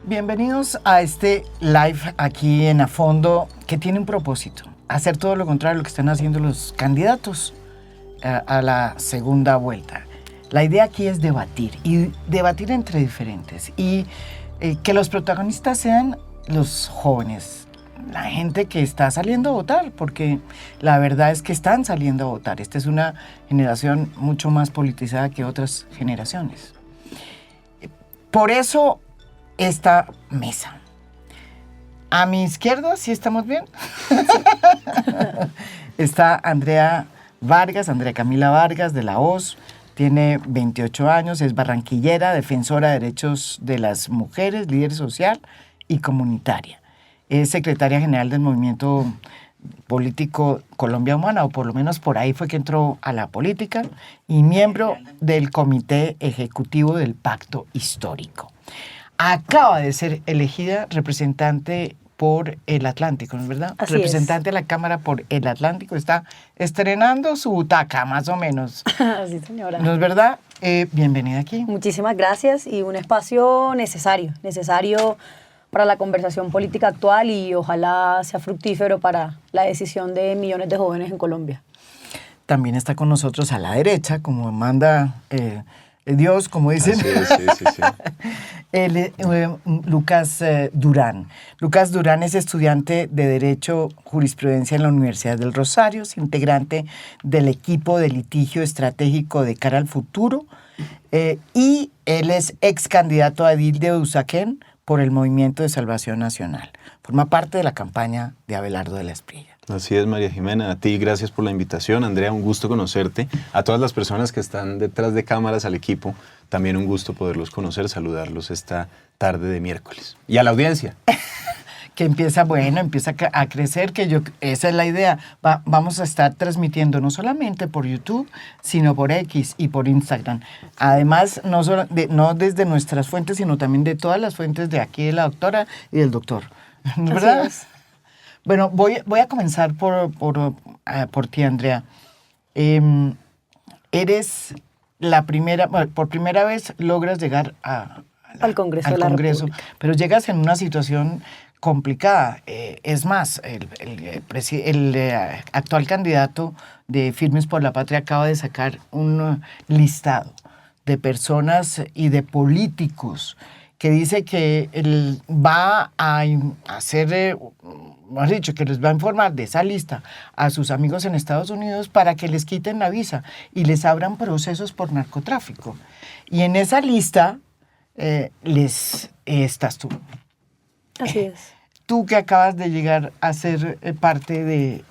Bienvenidos a este live aquí en A Fondo que tiene un propósito, hacer todo lo contrario a lo que están haciendo los candidatos a la segunda vuelta. La idea aquí es debatir y debatir entre diferentes y que los protagonistas sean los jóvenes, la gente que está saliendo a votar, porque la verdad es que están saliendo a votar. Esta es una generación mucho más politizada que otras generaciones. Por eso esta mesa. A mi izquierda, ¿sí estamos bien? Está Andrea Camila Vargas de la Hoz, tiene 28 años, es barranquillera, defensora de derechos de las mujeres, líder social y comunitaria. Es secretaria general del movimiento político Colombia Humana, o por lo menos por ahí fue que entró a la política, y miembro del comité ejecutivo del Pacto Histórico. Acaba de ser elegida representante por el Atlántico, ¿no es verdad? Así representante de la Cámara por el Atlántico, está estrenando su butaca, más o menos. Sí, señora. ¿No es verdad? Bienvenida aquí. Muchísimas gracias y un espacio necesario para la conversación política actual y ojalá sea fructífero para la decisión de millones de jóvenes en Colombia. También está con nosotros a la derecha, como manda Dios, como dicen. Sí. Lucas Durán. Lucas Durán es estudiante de Derecho Jurisprudencia en la Universidad del Rosario, es integrante del equipo de litigio estratégico de cara al futuro y él es ex candidato a edil de Usaquén por el Movimiento de Salvación Nacional. Forma parte de la campaña de Abelardo de la Espriella. Así es, María Jimena. A ti, gracias por la invitación. Andrea, un gusto conocerte. A todas las personas que están detrás de cámaras, al equipo, también un gusto poderlos conocer, saludarlos esta tarde de miércoles. Y a la audiencia. Que empieza a crecer, esa es la idea. Vamos a estar transmitiendo no solamente por YouTube, sino por X y por Instagram. Además, no desde nuestras fuentes, sino también de todas las fuentes de aquí, de la doctora y del doctor. ¿Verdad? Así es. Bueno, voy a comenzar por ti, Andrea. Eres la primera, por primera vez logras llegar al Congreso de la República. Pero llegas en una situación complicada. Es más, el actual candidato de Firmes por la Patria acaba de sacar un listado de personas y de políticos que dice que él va a hacer, mejor dicho, que les va a informar de esa lista a sus amigos en Estados Unidos para que les quiten la visa y les abran procesos por narcotráfico. Y en esa lista estás tú. Así es. Tú que acabas de llegar a ser parte del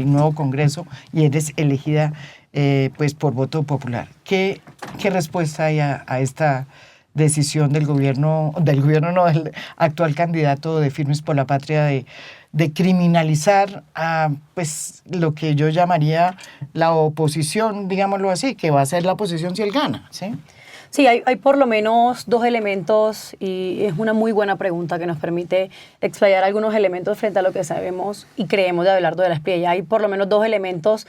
nuevo Congreso y eres elegida pues por voto popular. ¿Qué respuesta hay a esta decisión del del actual candidato de Firmes por la Patria de criminalizar a pues lo que yo llamaría la oposición, digámoslo así, que va a ser la oposición si él gana, ¿sí? Sí, hay por lo menos dos elementos y es una muy buena pregunta que nos permite explayar algunos elementos frente a lo que sabemos y creemos de Abelardo de la Espriella. Hay por lo menos dos elementos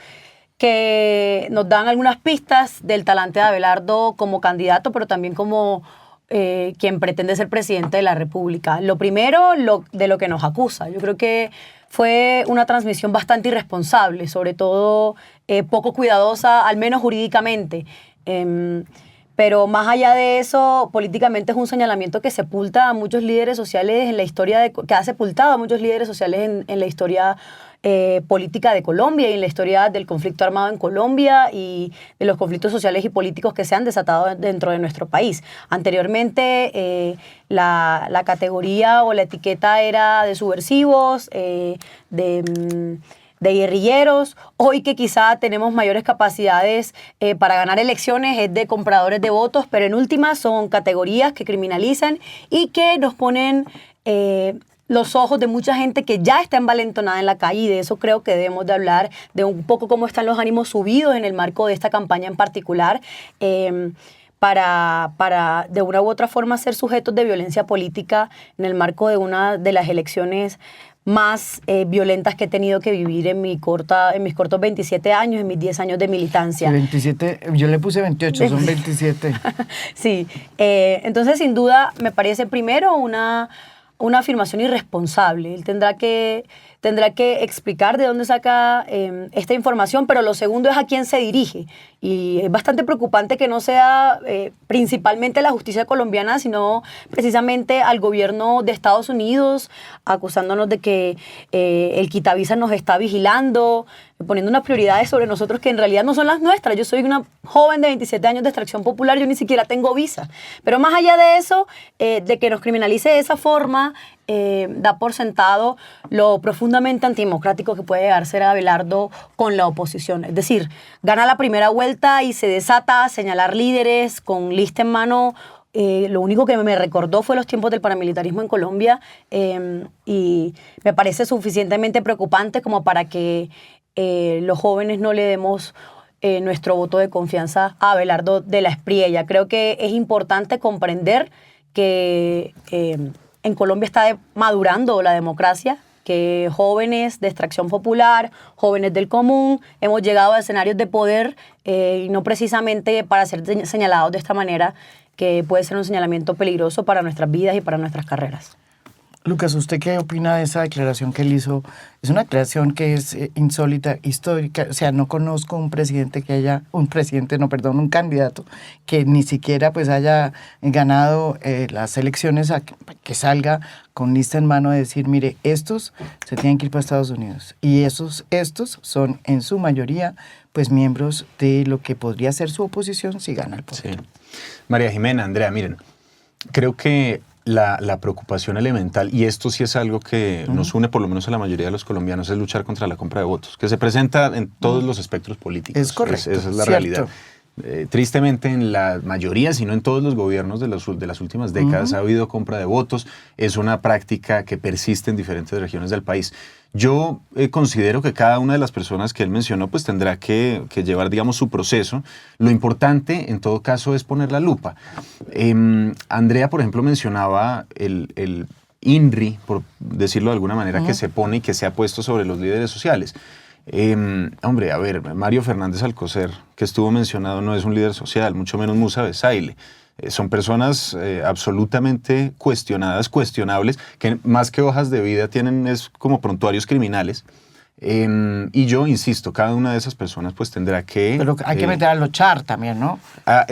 que nos dan algunas pistas del talante de Abelardo como candidato, pero también como quien pretende ser presidente de la República. Lo primero, de lo que nos acusa. Yo creo que fue una transmisión bastante irresponsable, sobre todo poco cuidadosa, al menos jurídicamente. Pero más allá de eso, políticamente es un señalamiento que sepulta a muchos líderes sociales en la historia, que ha sepultado a muchos líderes sociales en la historia política de Colombia y en la historia del conflicto armado en Colombia y de los conflictos sociales y políticos que se han desatado dentro de nuestro país. Anteriormente, la categoría o la etiqueta era de subversivos, de guerrilleros. Hoy que quizá tenemos mayores capacidades para ganar elecciones es de compradores de votos, pero en últimas son categorías que criminalizan y que nos ponen los ojos de mucha gente que ya está envalentonada en la calle, y de eso creo que debemos de hablar, de un poco cómo están los ánimos subidos en el marco de esta campaña en particular, para de una u otra forma ser sujetos de violencia política en el marco de una de las elecciones más violentas que he tenido que vivir en mis cortos 27 años, en mis 10 años de militancia. Sí, 27, yo le puse 28, son 27. Sí, entonces sin duda me parece primero una afirmación irresponsable. Él tendrá que explicar de dónde saca esta información, pero lo segundo es a quién se dirige. Y es bastante preocupante que no sea principalmente la justicia colombiana, sino precisamente al gobierno de Estados Unidos, acusándonos de que el quitavisas nos está vigilando, poniendo unas prioridades sobre nosotros que en realidad no son las nuestras. Yo soy una joven de 27 años de extracción popular, yo ni siquiera tengo visa. Pero más allá de eso, de que nos criminalice de esa forma, da por sentado lo profundamente antidemocrático que puede llegar a ser Abelardo con la oposición. Es decir, gana la primera vuelta y se desata a señalar líderes con lista en mano. Lo único que me recordó fue los tiempos del paramilitarismo en Colombia, y me parece suficientemente preocupante como para que los jóvenes no le demos nuestro voto de confianza a Abelardo de la Espriella. Creo que es importante comprender que en Colombia está madurando la democracia, que jóvenes de extracción popular, jóvenes del común, hemos llegado a escenarios de poder y no precisamente para ser señalados de esta manera, que puede ser un señalamiento peligroso para nuestras vidas y para nuestras carreras. Lucas, ¿usted qué opina de esa declaración que él hizo? Es una declaración que es insólita, histórica. O sea, no conozco un candidato que ni siquiera pues haya ganado las elecciones a que salga con lista en mano de decir, mire, estos se tienen que ir para Estados Unidos. Y estos son en su mayoría pues miembros de lo que podría ser su oposición si gana el poder. Sí. María Jimena, Andrea, miren, creo que la preocupación elemental, y esto sí es algo que nos une por lo menos a la mayoría de los colombianos, es luchar contra la compra de votos, que se presenta en todos los espectros políticos. Es correcto. Esa es la cierto. realidad. Tristemente en la mayoría, si no en todos los gobiernos de las últimas décadas ha habido compra de votos. Es una práctica que persiste en diferentes regiones del país. Yo considero que cada una de las personas que él mencionó pues tendrá que llevar, digamos, su proceso. Lo importante, en todo caso, es poner la lupa. Andrea, por ejemplo, mencionaba el INRI, por decirlo de alguna manera, que se pone y que se ha puesto sobre los líderes sociales. Hombre, a ver, Mario Fernández Alcocer, que estuvo mencionado, no es un líder social, mucho menos Musa Besaile. Son personas absolutamente cuestionables, que más que hojas de vida tienen es como prontuarios criminales. Y yo insisto, cada una de esas personas pues tendrá que... Pero hay que meter a los Char también, ¿no?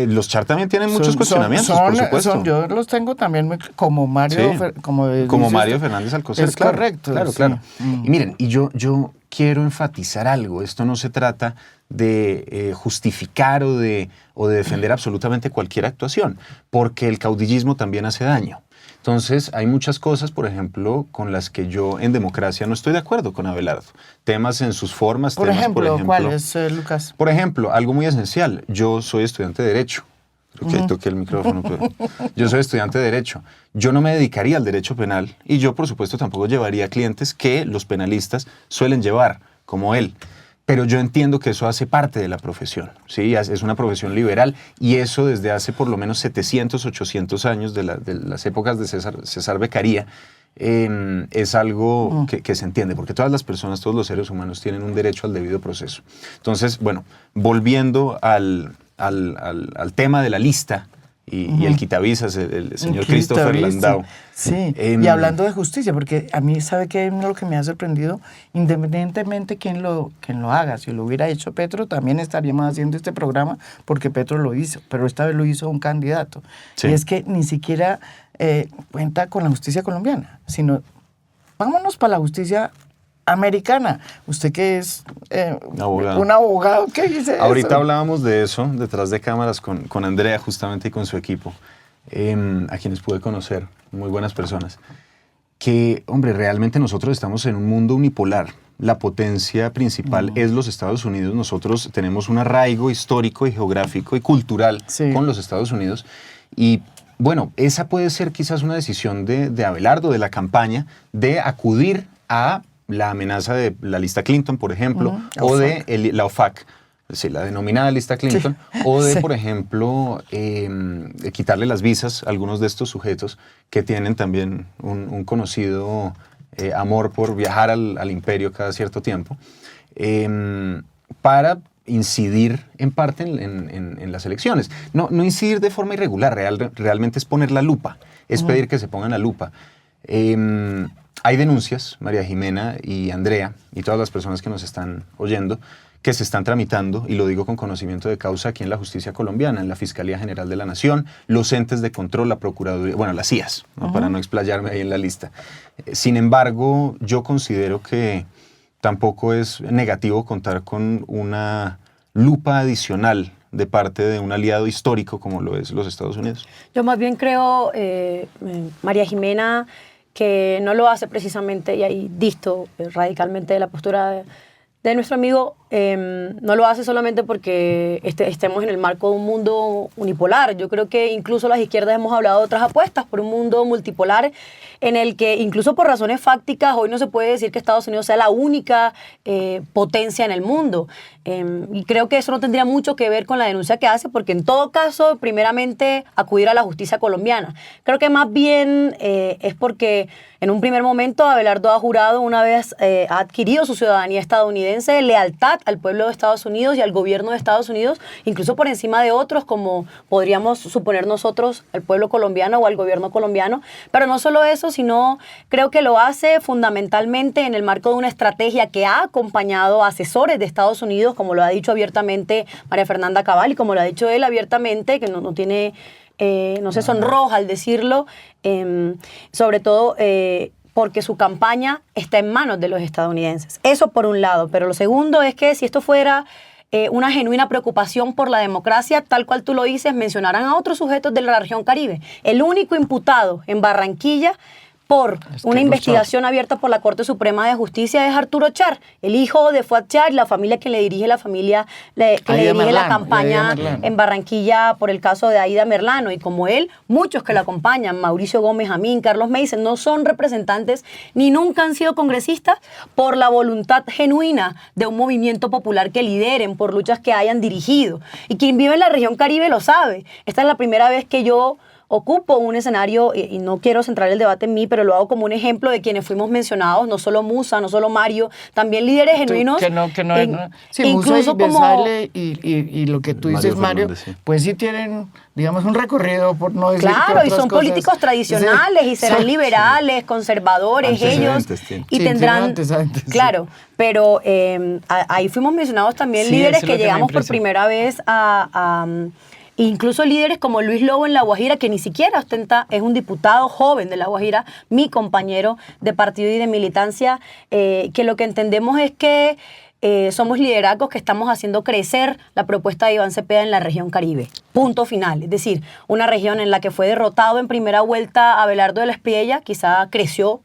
Los Char también tienen muchos cuestionamientos, por supuesto. Yo los tengo también como Mario, sí, como Mario Fernández Alcocer. Es claro, correcto. Claro, sí. claro. Y miren, yo quiero enfatizar algo. Esto no se trata de justificar o de defender absolutamente cualquier actuación, porque el caudillismo también hace daño. Entonces, hay muchas cosas, por ejemplo, con las que yo en democracia no estoy de acuerdo con Abelardo. Temas en sus formas. Por ejemplo, ¿cuáles, Lucas? Por ejemplo, algo muy esencial. Yo soy estudiante de Derecho. Creo que ahí toqué el micrófono. Pero yo soy estudiante de Derecho. Yo no me dedicaría al derecho penal y yo, por supuesto, tampoco llevaría clientes que los penalistas suelen llevar, como él. Pero yo entiendo que eso hace parte de la profesión, ¿sí? Es una profesión liberal y eso desde hace por lo menos 700, 800 años de las épocas de César Beccaria es algo que se entiende, porque todas las personas, todos los seres humanos tienen un derecho al debido proceso. Entonces, bueno, volviendo al tema de la lista y el quitavisas, el señor Christopher Landau. Sí, y hablando de justicia, porque a mí, ¿sabe qué es lo que me ha sorprendido? Independientemente quién lo haga, si lo hubiera hecho Petro, también estaríamos haciendo este programa porque Petro lo hizo, pero esta vez lo hizo un candidato. Sí. Y es que ni siquiera cuenta con la justicia colombiana, sino vámonos para la justicia americana. Usted que es un abogado, ¿qué dice eso? Ahorita hablábamos de eso detrás de cámaras con Andrea justamente y con su equipo, a quienes pude conocer, muy buenas personas, que, hombre, realmente nosotros estamos en un mundo unipolar. La potencia principal es los Estados Unidos. Nosotros tenemos un arraigo histórico y geográfico y cultural con los Estados Unidos y bueno, esa puede ser quizás una decisión de Abelardo, de la campaña, de acudir a la amenaza de la lista Clinton, por ejemplo, o de la OFAC, sí, la denominada lista Clinton, o de, por ejemplo, quitarle las visas a algunos de estos sujetos que tienen también un conocido amor por viajar al imperio cada cierto tiempo, para incidir en parte en las elecciones. No incidir de forma irregular, realmente es poner la lupa, es pedir que se pongan la lupa. Hay denuncias, María Jimena y Andrea, y todas las personas que nos están oyendo, que se están tramitando, y lo digo con conocimiento de causa, aquí en la justicia colombiana, en la Fiscalía General de la Nación, los entes de control, la Procuraduría, bueno, las CIAs, ¿no? Para no explayarme ahí en la lista. Sin embargo, yo considero que tampoco es negativo contar con una lupa adicional de parte de un aliado histórico como lo es los Estados Unidos. Yo más bien creo, María Jimena, que no lo hace precisamente, y ahí disto radicalmente de la postura de nuestro amigo, no lo hace solamente porque estemos en el marco de un mundo unipolar. Yo creo que incluso las izquierdas hemos hablado de otras apuestas por un mundo multipolar en el que incluso por razones fácticas hoy no se puede decir que Estados Unidos sea la única potencia en el mundo. Y creo que eso no tendría mucho que ver con la denuncia que hace, porque en todo caso, primeramente, acudir a la justicia colombiana. Creo que más bien es porque en un primer momento Abelardo ha jurado, una vez ha adquirido su ciudadanía estadounidense, lealtad al pueblo de Estados Unidos y al gobierno de Estados Unidos, incluso por encima de otros, como podríamos suponer nosotros, al pueblo colombiano o al gobierno colombiano. Pero no solo eso, sino creo que lo hace fundamentalmente en el marco de una estrategia que ha acompañado a asesores de Estados Unidos, como lo ha dicho abiertamente María Fernanda Cabal y como lo ha dicho él abiertamente, que no tiene, no se sonroja al decirlo, sobre todo porque su campaña está en manos de los estadounidenses. Eso por un lado. Pero lo segundo es que si esto fuera una genuina preocupación por la democracia, tal cual tú lo dices, mencionarán a otros sujetos de la región Caribe. El único imputado en Barranquilla por una investigación abierta por la Corte Suprema de Justicia es Arturo Char, el hijo de Fuad Char, la familia que le dirige la campaña en Barranquilla por el caso de Aida Merlano. Y como él, muchos que lo acompañan, Mauricio Gómez Amín, Carlos Meisen, no son representantes ni nunca han sido congresistas por la voluntad genuina de un movimiento popular que lideren, por luchas que hayan dirigido. Y quien vive en la región Caribe lo sabe. Esta es la primera vez que yo ocupo un escenario, y no quiero centrar el debate en mí, pero lo hago como un ejemplo de quienes fuimos mencionados, no solo Musa, no solo Mario, también líderes genuinos. Sí, incluso Musa y como Besale y lo que tú dices, Mario, sí. pues sí tienen, digamos, un recorrido, por no decir claro, y son cosas. políticos tradicionales, y serán liberales, conservadores, ellos, y tendrán, antecedentes, claro, pero ahí fuimos mencionados también Sí, líderes eso es lo que que me llegamos por impresiona. primera vez incluso líderes como Luis Lobo en La Guajira, que ni siquiera ostenta, es un diputado joven de La Guajira, mi compañero de partido y de militancia, que lo que entendemos es que somos liderazgos que estamos haciendo crecer la propuesta de Iván Cepeda en la región Caribe. Punto final. Es decir, una región en la que fue derrotado en primera vuelta Abelardo de la Espriella, quizá creció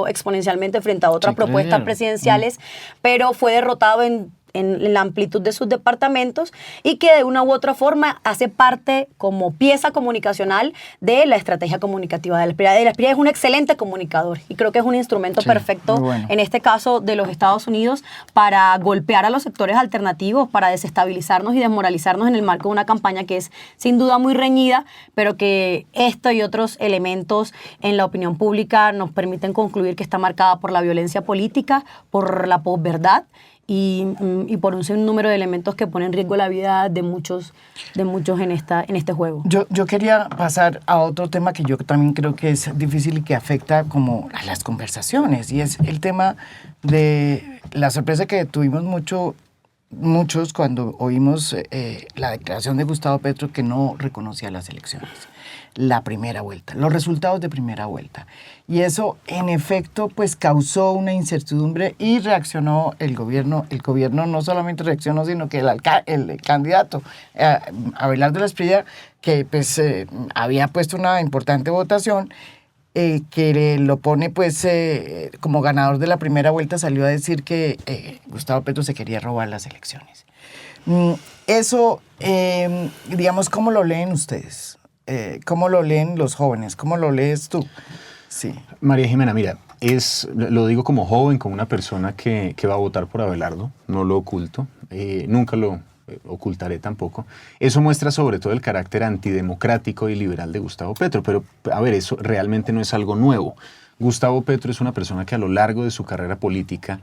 exponencialmente frente a otras propuestas presidenciales, pero fue derrotado en la amplitud de sus departamentos y que de una u otra forma hace parte como pieza comunicacional de la estrategia comunicativa de la Espriella. De la Espriella es un excelente comunicador y creo que es un instrumento perfecto, bueno, en este caso de los Estados Unidos, para golpear a los sectores alternativos, para desestabilizarnos y desmoralizarnos en el marco de una campaña que es sin duda muy reñida, pero que esto y otros elementos en la opinión pública nos permiten concluir que está marcada por la violencia política, por la posverdad, y por un sinnúmero de elementos que ponen en riesgo la vida de muchos en este juego. Yo quería pasar a otro tema que yo también creo que es difícil y que afecta como a las conversaciones, y es el tema de la sorpresa que tuvimos muchos cuando oímos la declaración de Gustavo Petro, que no reconocía las elecciones, la primera vuelta, los resultados de primera vuelta. Y eso, en efecto, pues causó una incertidumbre y reaccionó el gobierno. El gobierno no solamente reaccionó, sino que el candidato, Abelardo de la Espriella, que pues había puesto una importante votación, que lo pone pues como ganador de la primera vuelta, salió a decir que Gustavo Petro se quería robar las elecciones. Eso, digamos, ¿cómo lo leen ustedes? ¿Cómo lo leen los jóvenes? ¿Cómo lo lees tú? Sí. María Jimena, mira, lo digo como joven, como una persona que va a votar por Abelardo, no lo oculto, nunca lo ocultaré tampoco. Eso muestra sobre todo el carácter antidemocrático y liberal de Gustavo Petro, pero a ver, eso realmente no es algo nuevo. Gustavo Petro es una persona que a lo largo de su carrera política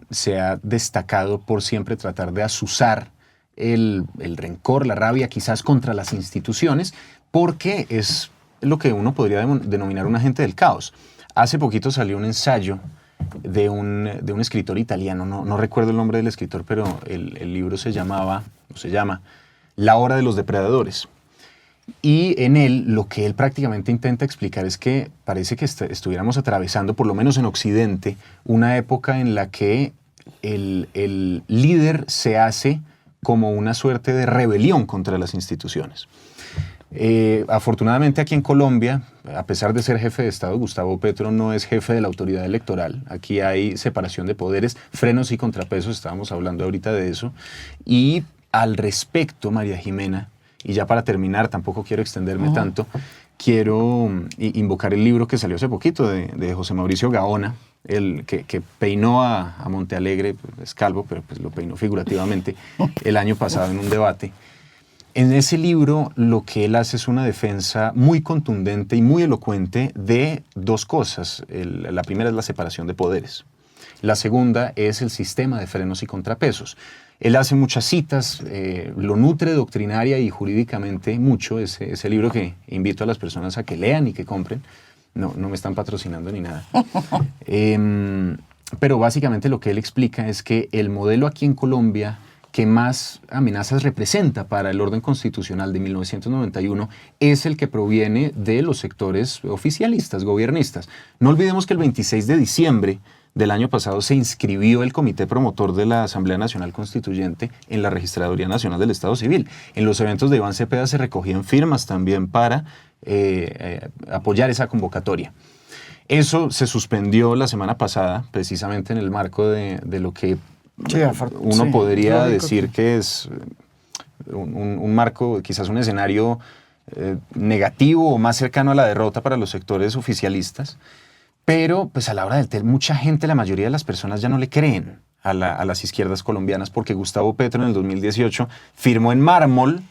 se ha destacado por siempre tratar de azuzar el rencor, la rabia quizás contra las instituciones, porque es lo que uno podría denominar un agente del caos. Hace poquito salió un ensayo de un escritor italiano, no recuerdo el nombre del escritor, pero el libro se llama La hora de los depredadores. Y en él lo que él prácticamente intenta explicar es que parece que estuviéramos atravesando, por lo menos en Occidente, una época en la que el líder se hace como una suerte de rebelión contra las instituciones. Afortunadamente aquí en Colombia, a pesar de ser jefe de Estado, Gustavo Petro no es jefe de la autoridad electoral. Aquí hay separación de poderes, frenos y contrapesos, estábamos hablando ahorita de eso. Y al respecto, María Jimena, y ya para terminar, tampoco quiero extenderme tanto, quiero invocar el libro que salió hace poquito de José Mauricio Gaona, el que peinó a Montealegre, es calvo, pero pues lo peinó figurativamente el año pasado en un debate. En ese libro lo que él hace es una defensa muy contundente y muy elocuente de dos cosas. La primera es la separación de poderes. La segunda es el sistema de frenos y contrapesos. Él hace muchas citas, lo nutre doctrinaria y jurídicamente mucho, ese libro que invito a las personas a que lean y que compren. No me están patrocinando ni nada. Pero básicamente lo que él explica es que el modelo aquí en Colombia que más amenazas representa para el orden constitucional de 1991 es el que proviene de los sectores oficialistas, gobiernistas. No olvidemos que el 26 de diciembre del año pasado se inscribió el Comité Promotor de la Asamblea Nacional Constituyente en la Registraduría Nacional del Estado Civil. En los eventos de Iván Cepeda se recogían firmas también para apoyar esa convocatoria. Eso se suspendió la semana pasada, precisamente en el marco de lo que uno podría decir que es un marco, quizás un escenario negativo o más cercano a la derrota para los sectores oficialistas. Pero pues a la hora del té, mucha gente, la mayoría de las personas ya no le creen a las izquierdas colombianas porque Gustavo Petro en el 2018 firmó en mármol,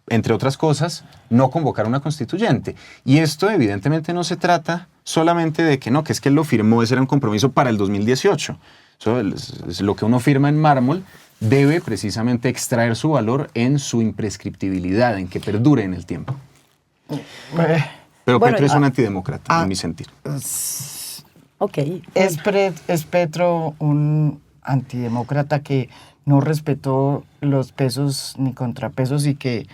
entre otras cosas, no convocar una constituyente. Y esto evidentemente no se trata solamente de que es que él lo firmó, ese era un compromiso para el 2018. Eso es lo que uno firma en mármol debe precisamente extraer su valor en su imprescriptibilidad, en que perdure en el tiempo. Pero Petro es un antidemócrata, en mi sentir. Okay. ¿Es Petro un antidemócrata que no respetó los pesos ni contrapesos y que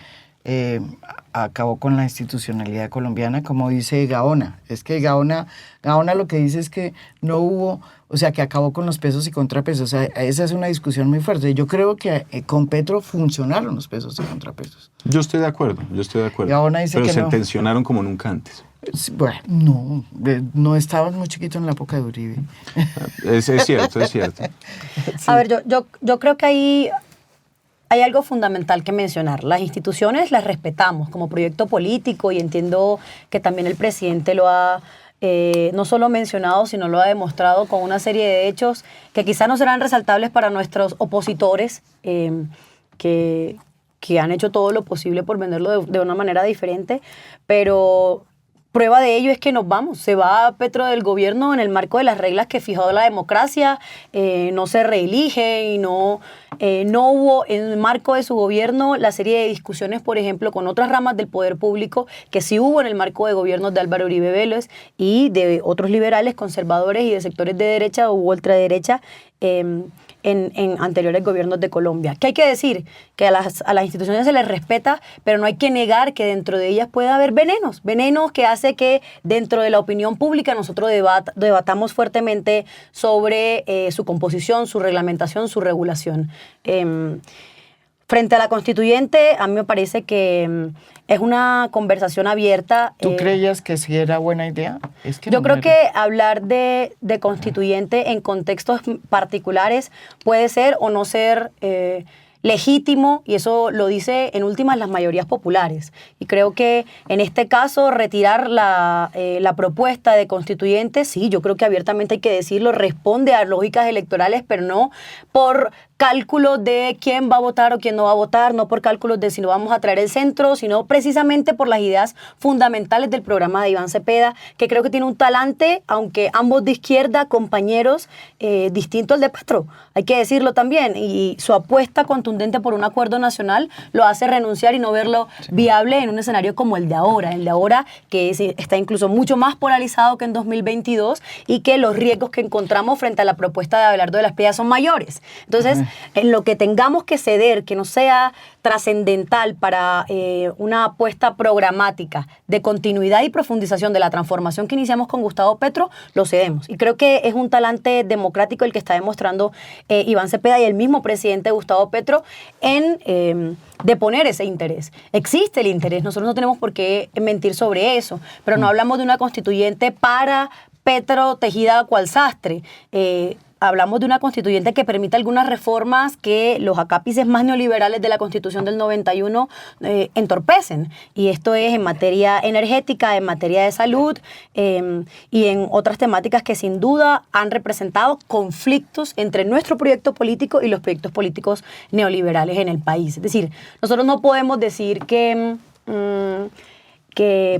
acabó con la institucionalidad colombiana, como dice Gaona? Es que Gaona lo que dice es que no hubo, o sea, que acabó con los pesos y contrapesos. O sea, esa es una discusión muy fuerte. Yo creo que con Petro funcionaron los pesos y contrapesos. Yo estoy de acuerdo. Gaona dice pero que se no. tensionaron como nunca antes. Bueno, no estabas muy chiquito en la época de Uribe. Es cierto. Sí. A ver, yo creo que hay algo fundamental que mencionar. Las instituciones las respetamos como proyecto político y entiendo que también el presidente lo ha no solo mencionado, sino lo ha demostrado con una serie de hechos que quizás no serán resaltables para nuestros opositores que han hecho todo lo posible por venderlo de una manera diferente, pero prueba de ello es que se va Petro del gobierno en el marco de las reglas que fijó la democracia, no se reelige y no hubo en el marco de su gobierno la serie de discusiones, por ejemplo, con otras ramas del poder público que sí hubo en el marco de gobiernos de Álvaro Uribe Vélez y de otros liberales, conservadores y de sectores de derecha o ultraderecha en anteriores gobiernos de Colombia. ¿Qué hay que decir? Que a las instituciones se les respeta, pero no hay que negar que dentro de ellas puede haber venenos que hace que dentro de la opinión pública nosotros debatamos fuertemente sobre su composición, su reglamentación, su regulación. Frente a la constituyente, a mí me parece que es una conversación abierta. ¿Tú creías que sí era buena idea? Es que yo creo que hablar de constituyente en contextos particulares puede ser o no ser legítimo, y eso lo dice en últimas las mayorías populares. Y creo que en este caso retirar la propuesta de constituyente, sí, yo creo que abiertamente hay que decirlo, responde a lógicas electorales, pero no por cálculos de quién va a votar o quién no va a votar, no por cálculos de si no vamos a traer el centro, sino precisamente por las ideas fundamentales del programa de Iván Cepeda, que creo que tiene un talante, aunque ambos de izquierda, compañeros, distinto al de Petro, hay que decirlo también, y su apuesta contundente por un acuerdo nacional lo hace renunciar y no verlo viable en un escenario como el de ahora que está incluso mucho más polarizado que en 2022 y que los riesgos que encontramos frente a la propuesta de Abelardo de la Espriella son mayores. Entonces, en lo que tengamos que ceder, que no sea trascendental para una apuesta programática de continuidad y profundización de la transformación que iniciamos con Gustavo Petro, lo cedemos. Y creo que es un talante democrático el que está demostrando Iván Cepeda y el mismo presidente Gustavo Petro en deponer ese interés. Existe el interés, nosotros no tenemos por qué mentir sobre eso, pero no hablamos de una constituyente para Petro tejida cual sastre. Hablamos de una constituyente que permite algunas reformas que los acápices más neoliberales de la Constitución del 91 entorpecen. Y esto es en materia energética, en materia de salud y en otras temáticas que sin duda han representado conflictos entre nuestro proyecto político y los proyectos políticos neoliberales en el país. Es decir, nosotros no podemos decir que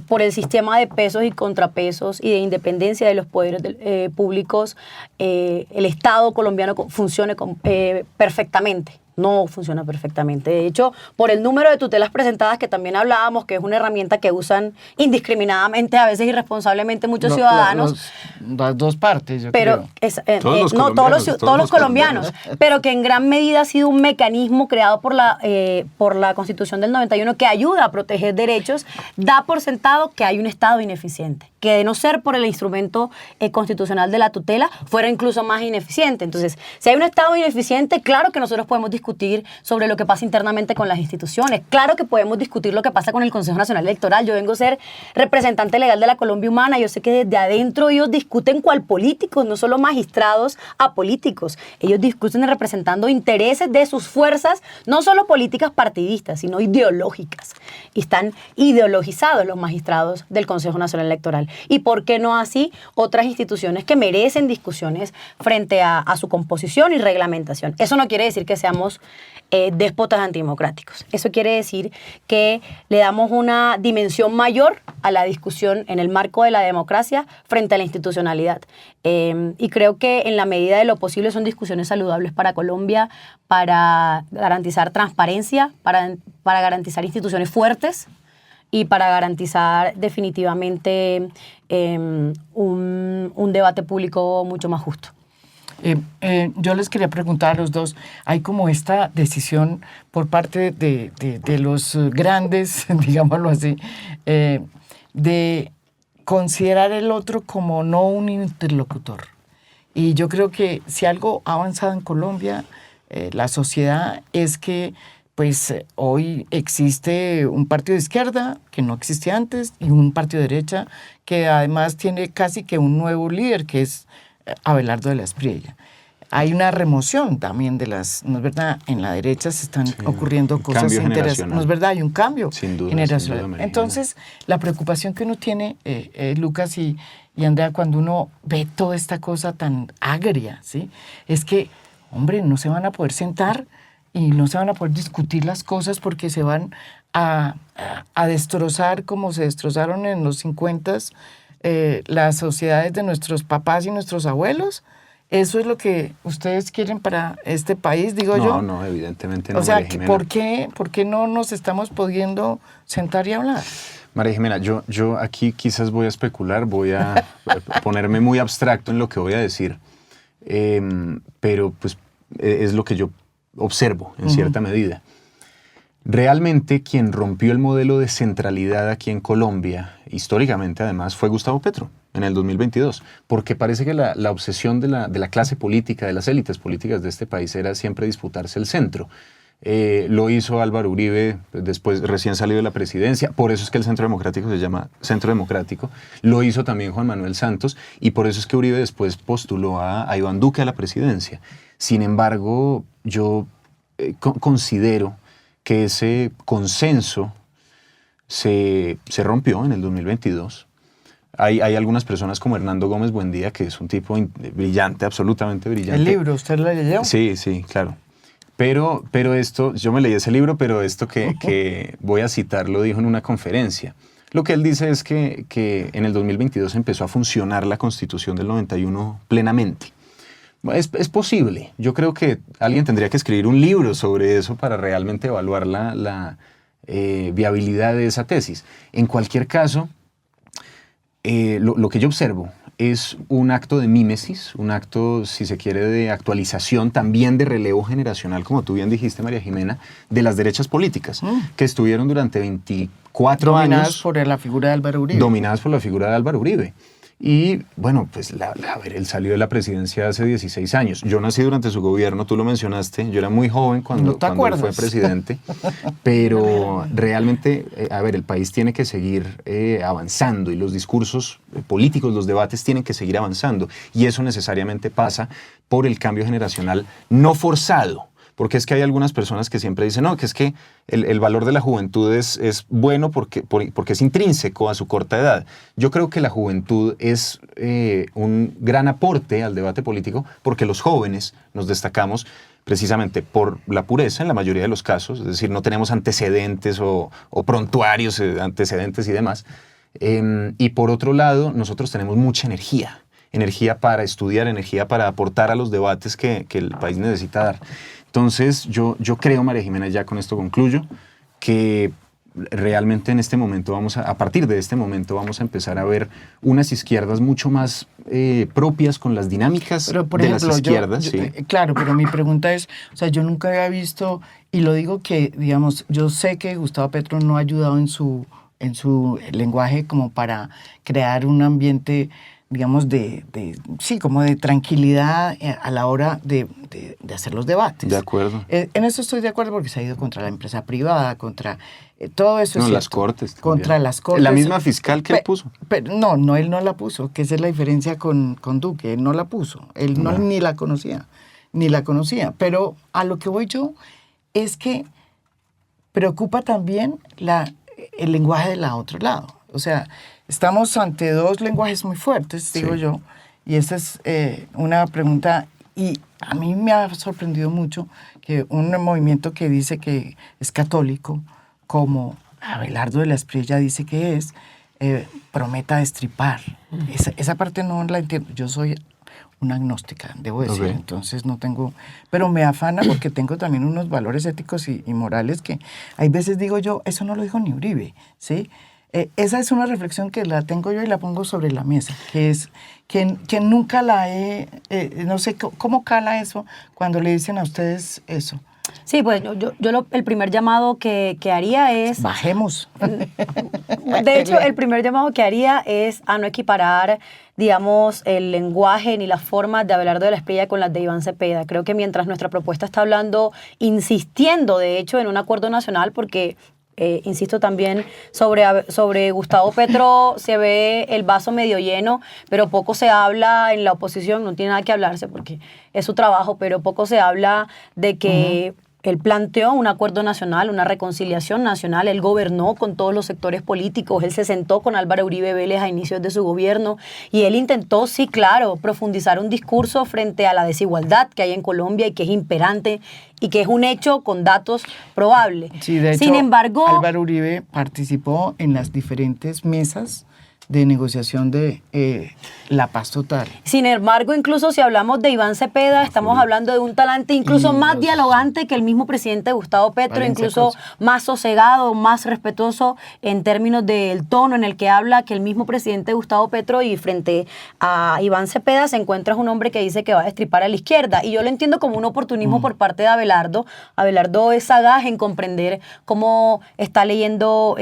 por el sistema de pesos y contrapesos y de independencia de los poderes públicos, el Estado colombiano funcione perfectamente. No funciona perfectamente. De hecho, por el número de tutelas presentadas que también hablábamos, que es una herramienta que usan indiscriminadamente, a veces irresponsablemente muchos ciudadanos. Las dos partes, yo pero creo. Todos los colombianos, pero que en gran medida ha sido un mecanismo creado por la Constitución del 91 que ayuda a proteger derechos, da por sentado que hay un Estado ineficiente, que de no ser por el instrumento constitucional de la tutela, fuera incluso más ineficiente. Entonces, si hay un Estado ineficiente, claro que nosotros podemos discutir sobre lo que pasa internamente con las instituciones. Claro que podemos discutir lo que pasa con el Consejo Nacional Electoral. Yo vengo a ser representante legal de la Colombia Humana. Yo sé que desde adentro ellos discuten cual políticos, no solo magistrados a políticos. Ellos discuten representando intereses de sus fuerzas, no solo políticas partidistas, sino ideológicas. Y están ideologizados los magistrados del Consejo Nacional Electoral. ¿Y por qué no así otras instituciones que merecen discusiones frente a su composición y reglamentación? Eso no quiere decir que seamos déspotas antidemocráticos. Eso quiere decir que le damos una dimensión mayor a la discusión en el marco de la democracia frente a la institucionalidad. Y creo que en la medida de lo posible son discusiones saludables para Colombia, para garantizar transparencia, para garantizar instituciones fuertes y para garantizar definitivamente un debate público mucho más justo. Yo les quería preguntar a los dos, hay como esta decisión por parte de los grandes, digámoslo así, de considerar el otro como no un interlocutor. Y yo creo que si algo ha avanzado en Colombia, la sociedad, es que pues hoy existe un partido de izquierda que no existía antes y un partido de derecha que además tiene casi que un nuevo líder, que es Abelardo de la Espriella. Hay una remoción también de las, ¿no es verdad? En la derecha se están ocurriendo cosas interesantes, ¿no es verdad? Hay un cambio generacional. Sin duda, entonces, la preocupación que uno tiene, Lucas y Andrea, cuando uno ve toda esta cosa tan agria, ¿sí? Es que, hombre, no se van a poder sentar y no se van a poder discutir las cosas porque se van a destrozar como se destrozaron en los 50s las sociedades de nuestros papás y nuestros abuelos. ¿Eso es lo que ustedes quieren para este país, digo yo? No, evidentemente no. O sea, ¿por qué no nos estamos pudiendo sentar y hablar? María Jimena, yo aquí quizás voy a especular, voy a ponerme muy abstracto en lo que voy a decir, pero pues es lo que yo observo en cierta medida. Realmente quien rompió el modelo de centralidad aquí en Colombia, históricamente además, fue Gustavo Petro en el 2022, porque parece que la obsesión de la clase política, de las élites políticas de este país era siempre disputarse el centro. Lo hizo Álvaro Uribe, después recién salido de la presidencia, por eso es que el Centro Democrático se llama Centro Democrático. Lo hizo también Juan Manuel Santos y por eso es que Uribe después postuló a Iván Duque a la presidencia. Sin embargo, yo considero que ese consenso se rompió en el 2022. Hay algunas personas como Hernando Gómez Buendía, que es un tipo brillante, absolutamente brillante. ¿El libro usted lo leyó? Sí, claro. Pero esto, yo me leí ese libro, pero esto que voy a citar lo dijo en una conferencia. Lo que él dice es que en el 2022 empezó a funcionar la Constitución del 91 plenamente. Es posible. Yo creo que alguien tendría que escribir un libro sobre eso para realmente evaluar la viabilidad de esa tesis. En cualquier caso, lo que yo observo es un acto de mímesis, un acto, si se quiere, de actualización, también de relevo generacional, como tú bien dijiste, María Jimena, de las derechas políticas, que estuvieron durante 24 dominadas años... por la figura de Álvaro Uribe. Dominadas por la figura de Álvaro Uribe. Y bueno, pues a ver, él salió de la presidencia hace 16 años. Yo nací durante su gobierno, tú lo mencionaste, yo era muy joven cuando él fue presidente, pero realmente, a ver, el país tiene que seguir avanzando y los discursos políticos, los debates tienen que seguir avanzando y eso necesariamente pasa por el cambio generacional no forzado. Porque es que hay algunas personas que siempre dicen, no, que es que el valor de la juventud es bueno porque es intrínseco a su corta edad. Yo creo que la juventud es un gran aporte al debate político porque los jóvenes nos destacamos precisamente por la pureza en la mayoría de los casos, es decir, no tenemos antecedentes o prontuarios, antecedentes y demás. Y por otro lado, nosotros tenemos mucha energía para estudiar, energía para aportar a los debates que el país necesita dar. Entonces, yo creo, María Jimena, ya con esto concluyo, que realmente en este momento a partir de este momento vamos a empezar a ver unas izquierdas mucho más propias con las dinámicas de las izquierdas. Claro, pero mi pregunta es, o sea, yo nunca había visto, y lo digo que, digamos, yo sé que Gustavo Petro no ha ayudado en su lenguaje como para crear un ambiente, digamos, sí, como de tranquilidad a la hora de hacer los debates. De acuerdo. En eso estoy de acuerdo porque se ha ido contra la empresa privada, contra todo eso. No, es las cortes. Contra las cortes. La misma fiscal que él puso. Pero no, él no la puso, que esa es la diferencia con Duque, él no la puso, él ni la conocía. Pero a lo que voy yo es que preocupa también el lenguaje del otro lado. O sea, estamos ante dos lenguajes muy fuertes, digo yo, y esta es una pregunta, y a mí me ha sorprendido mucho que un movimiento que dice que es católico, como Abelardo de la Espriella dice que es, prometa destripar. Esa parte no la entiendo. Yo soy una agnóstica, debo decir, entonces no tengo... Pero me afana porque tengo también unos valores éticos y morales que hay veces digo yo, eso no lo dijo ni Uribe, ¿sí? Esa es una reflexión que la tengo yo y la pongo sobre la mesa, que es que nunca la he... no sé cómo cala eso cuando le dicen a ustedes eso. Sí, pues el primer llamado que haría es... Bajemos. De hecho, el primer llamado que haría es a no equiparar, digamos, el lenguaje ni las formas de Abelardo de la Espriella con las de Iván Cepeda. Creo que mientras nuestra propuesta está hablando, insistiendo, de hecho, en un acuerdo nacional, porque... insisto también sobre Gustavo Petro, se ve el vaso medio lleno, pero poco se habla en la oposición, no tiene nada que hablarse porque es su trabajo, pero poco se habla de que él planteó un acuerdo nacional, una reconciliación nacional, él gobernó con todos los sectores políticos, él se sentó con Álvaro Uribe Vélez a inicios de su gobierno y él intentó, sí, claro, profundizar un discurso frente a la desigualdad que hay en Colombia y que es imperante y que es un hecho con datos probables. Sí, de hecho, sin embargo, Álvaro Uribe participó en las diferentes mesas de negociación de la paz total. Sin embargo, incluso si hablamos de Iván Cepeda, estamos hablando de un talante incluso más dialogante que el mismo presidente Gustavo Petro, incluso más sosegado, más respetuoso en términos del tono en el que habla que el mismo presidente Gustavo Petro, y frente a Iván Cepeda se encuentra un hombre que dice que va a destripar a la izquierda. Y yo lo entiendo como un oportunismo por parte de Abelardo. Abelardo es sagaz en comprender cómo está leyendo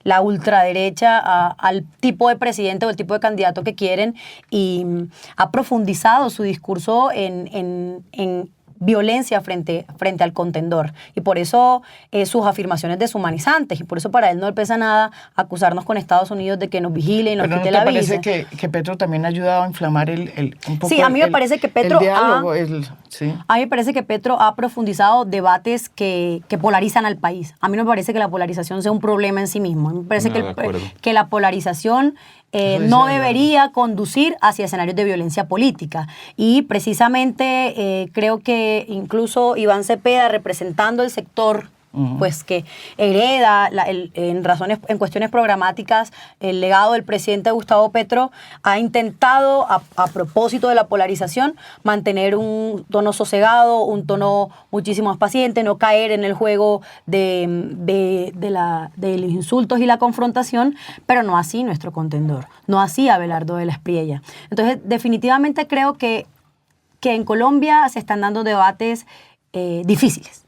la ultraderecha al tipo de presidente o el tipo de candidato que quieren, y ha profundizado su discurso en violencia frente al contendor. Y por eso sus afirmaciones deshumanizantes, y por eso para él no le pesa nada acusarnos con Estados Unidos de que nos vigile y nos quite la visa. ¿Pero no te parece que Petro también ha ayudado a inflamar un poco sí, a mí me parece que Petro el diálogo, Sí. A mí me parece que Petro ha profundizado debates que polarizan al país. A mí no me parece que la polarización sea un problema en sí mismo. A mí me parece No, de acuerdo. que la polarización Eso no decía debería conducir hacia escenarios de violencia política. Y precisamente creo que incluso Iván Cepeda, representando el sector pues que hereda en cuestiones programáticas el legado del presidente Gustavo Petro, ha intentado a propósito de la polarización mantener un tono sosegado, un tono muchísimo más paciente, no caer en el juego de los insultos y la confrontación, pero no así nuestro contendor, no así Abelardo de la Espriella. Entonces definitivamente creo que en Colombia se están dando debates difíciles.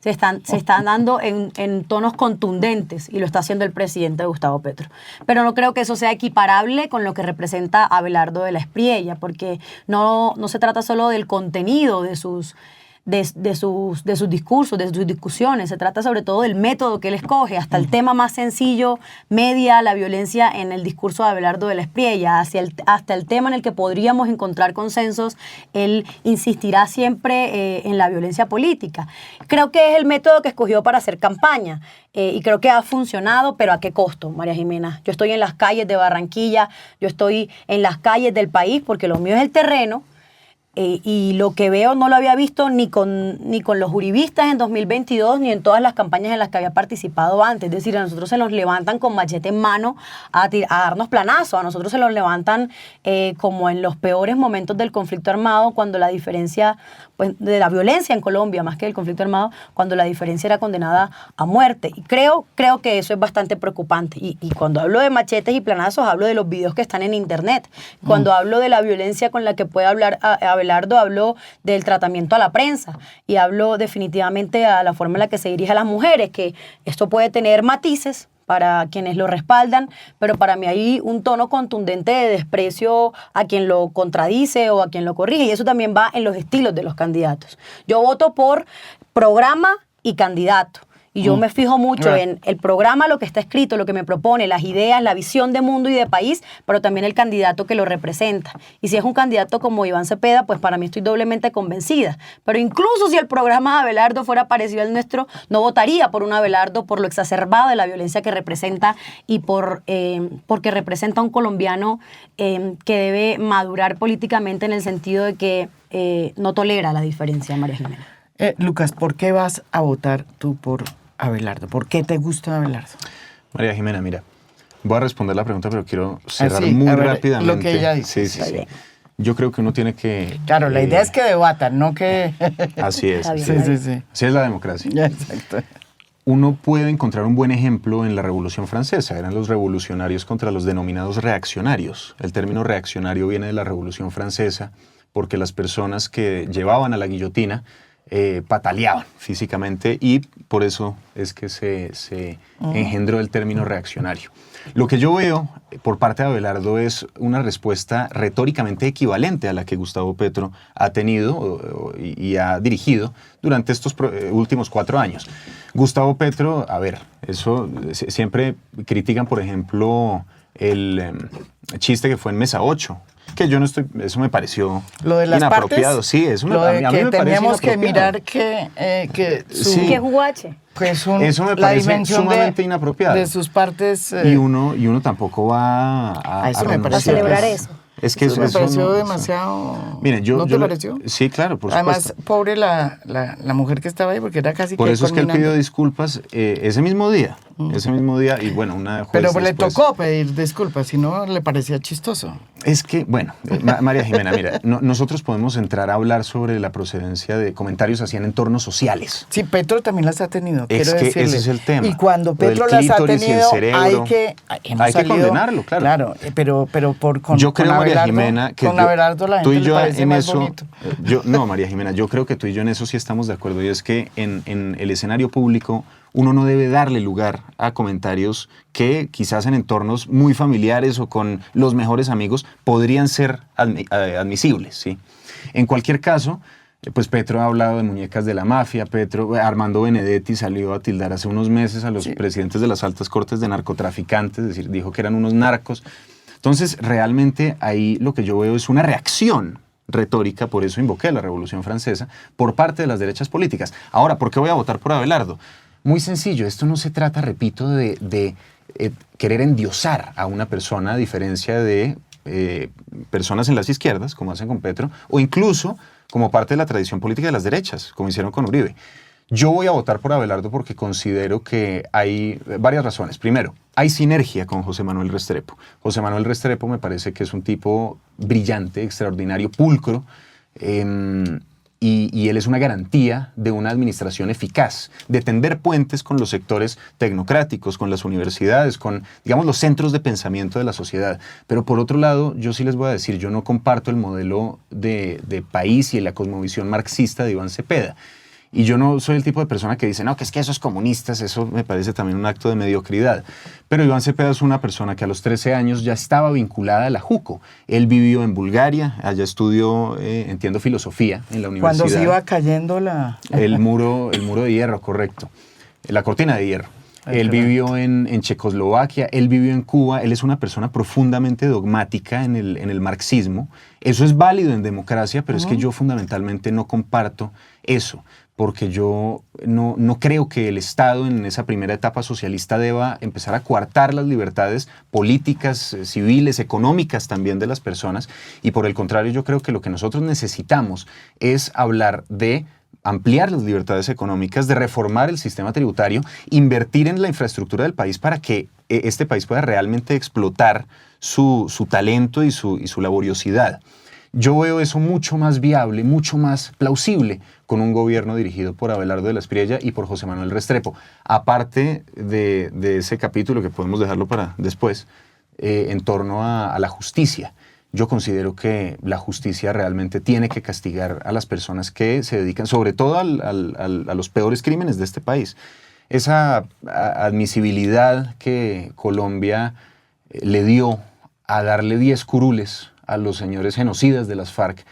Se están dando en tonos contundentes y lo está haciendo el presidente Gustavo Petro. Pero no creo que eso sea equiparable con lo que representa Abelardo de la Espriella, porque no se trata solo del contenido de sus discursos, de sus discusiones. Se trata sobre todo del método que él escoge, hasta el tema más sencillo, media la violencia en el discurso de Abelardo de la Espriella, hasta el tema en el que podríamos encontrar consensos. Él insistirá siempre en la violencia política. Creo que es el método que escogió para hacer campaña y creo que ha funcionado, pero ¿a qué costo, María Jimena? Yo estoy en las calles de Barranquilla, yo estoy en las calles del país porque lo mío es el terreno. Y lo que veo no lo había visto ni con los uribistas en 2022 ni en todas las campañas en las que había participado antes. Es decir, a nosotros se nos levantan con machete en mano a darnos planazo. A nosotros se nos levantan como en los peores momentos del conflicto armado, cuando la diferencia, pues, de la violencia en Colombia, más que del conflicto armado, cuando la diferencia era condenada a muerte. Y creo que eso es bastante preocupante. Y cuando hablo de machetes y planazos, hablo de los videos que están en internet. Cuando hablo de la violencia con la que puede hablar Abelardo, habló del tratamiento a la prensa y habló definitivamente a la forma en la que se dirige a las mujeres, que esto puede tener matices para quienes lo respaldan, pero para mí hay un tono contundente de desprecio a quien lo contradice o a quien lo corrige, y eso también va en los estilos de los candidatos. Yo voto por programa y candidato. Y yo me fijo mucho en el programa, lo que está escrito, lo que me propone, las ideas, la visión de mundo y de país, pero también el candidato que lo representa. Y si es un candidato como Iván Cepeda, pues para mí estoy doblemente convencida. Pero incluso si el programa de Abelardo fuera parecido al nuestro, no votaría por un Abelardo por lo exacerbado de la violencia que representa y porque representa a un colombiano que debe madurar políticamente en el sentido de que no tolera la diferencia, María Jimena. Lucas, ¿por qué vas a votar tú por Abelardo? ¿Por qué te gusta Abelardo? María Jimena, mira, voy a responder la pregunta, pero quiero cerrar sí, muy a ver, rápidamente. lo que ella dice. Sí. Yo creo que uno tiene que... Claro, la idea es que debatan, no que... Así es. Está bien. Sí. Así es la democracia. Ya, exacto. Uno puede encontrar un buen ejemplo en la Revolución Francesa. Eran los revolucionarios contra los denominados reaccionarios. El término reaccionario viene de la Revolución Francesa porque las personas que llevaban a la guillotina pataleaban físicamente y por eso es que se engendró el término reaccionario. Lo que yo veo por parte de Abelardo es una respuesta retóricamente equivalente a la que Gustavo Petro ha tenido y ha dirigido durante estos últimos 4 años. Gustavo Petro, a ver, eso siempre critican, por ejemplo, el chiste que fue en Mesa 8, que yo no estoy, eso me pareció lo de las inapropiado. Partes, Sí, eso lo a de mí que me parece teníamos que inapropiado. mirar que su, Sí. ¿Qué juguache? que es Eso me la parece dimensión sumamente inapropiado. de sus partes. Y uno tampoco va a eso me renunciar. parece- A celebrar eso. Es que eso me eso pareció no- demasiado. Miren, ¿No te pareció? Sí, claro, por Además, supuesto. pobre la mujer que estaba ahí, porque era casi Por que eso es que él culminando. pidió disculpas ese mismo día. Ese mismo día, y bueno, una jueza Pero le después- tocó pedir disculpas, si no le parecía chistoso. Es que, bueno, María Jimena, mira, nosotros podemos entrar a hablar sobre la procedencia de comentarios así en entornos sociales. Sí, Petro también las ha tenido, Es quiero que decirle. ese es el tema. Y cuando Lo del Petro las ha clítoris y el tenido, cerebro. hay que... hemos Hay que salido- condenarlo, claro. Claro, pero con Yo creo, con María Abelardo, Jimena, que con yo- Abelardo la tú gente y yo le parece en más eso, bonito. no, María Jimena, yo creo que tú y yo en eso sí estamos de acuerdo, y es que en el escenario público uno no debe darle lugar a comentarios que quizás en entornos muy familiares o con los mejores amigos podrían ser admisibles, ¿sí? En cualquier caso, pues Petro ha hablado de muñecas de la mafia. Armando Benedetti salió a tildar hace unos meses a los presidentes de las altas cortes de narcotraficantes, es decir, dijo que eran unos narcos. Entonces, realmente ahí lo que yo veo es una reacción retórica, por eso invoqué la Revolución Francesa, por parte de las derechas políticas. Ahora, ¿por qué voy a votar por Abelardo? Muy sencillo, esto no se trata, repito, de querer endiosar a una persona, a diferencia de personas en las izquierdas, como hacen con Petro, o incluso como parte de la tradición política de las derechas, como hicieron con Uribe. Yo voy a votar por Abelardo porque considero que hay varias razones. Primero, hay sinergia con José Manuel Restrepo. José Manuel Restrepo me parece que es un tipo brillante, extraordinario, pulcro, y él es una garantía de una administración eficaz, de tender puentes con los sectores tecnocráticos, con las universidades, con, digamos, los centros de pensamiento de la sociedad. Pero por otro lado, yo sí les voy a decir, yo no comparto el modelo de país y la cosmovisión marxista de Iván Cepeda. Y yo no soy el tipo de persona que dice, no, que es que esos comunistas, eso me parece también un acto de mediocridad. Pero Iván Cepeda es una persona que a los 13 años ya estaba vinculada a la JUCO. Él vivió en Bulgaria, allá estudió, entiendo, filosofía en la universidad. Cuando se iba cayendo el muro de hierro, correcto. La cortina de hierro. Él vivió en Checoslovaquia, él vivió en Cuba, él es una persona profundamente dogmática en el marxismo. Eso es válido en democracia, pero es que yo fundamentalmente no comparto eso, porque yo no creo que el Estado en esa primera etapa socialista deba empezar a coartar las libertades políticas, civiles, económicas también de las personas, y por el contrario yo creo que lo que nosotros necesitamos es hablar de ampliar las libertades económicas, de reformar el sistema tributario, invertir en la infraestructura del país para que este país pueda realmente explotar su talento y su laboriosidad. Yo veo eso mucho más viable, mucho más plausible con un gobierno dirigido por Abelardo de la Espriella y por José Manuel Restrepo. Aparte de ese capítulo, que podemos dejarlo para después, en torno a la justicia. Yo considero que la justicia realmente tiene que castigar a las personas que se dedican, sobre todo a los peores crímenes de este país. Esa admisibilidad que Colombia le dio a darle 10 curules a los señores genocidas de las FARC,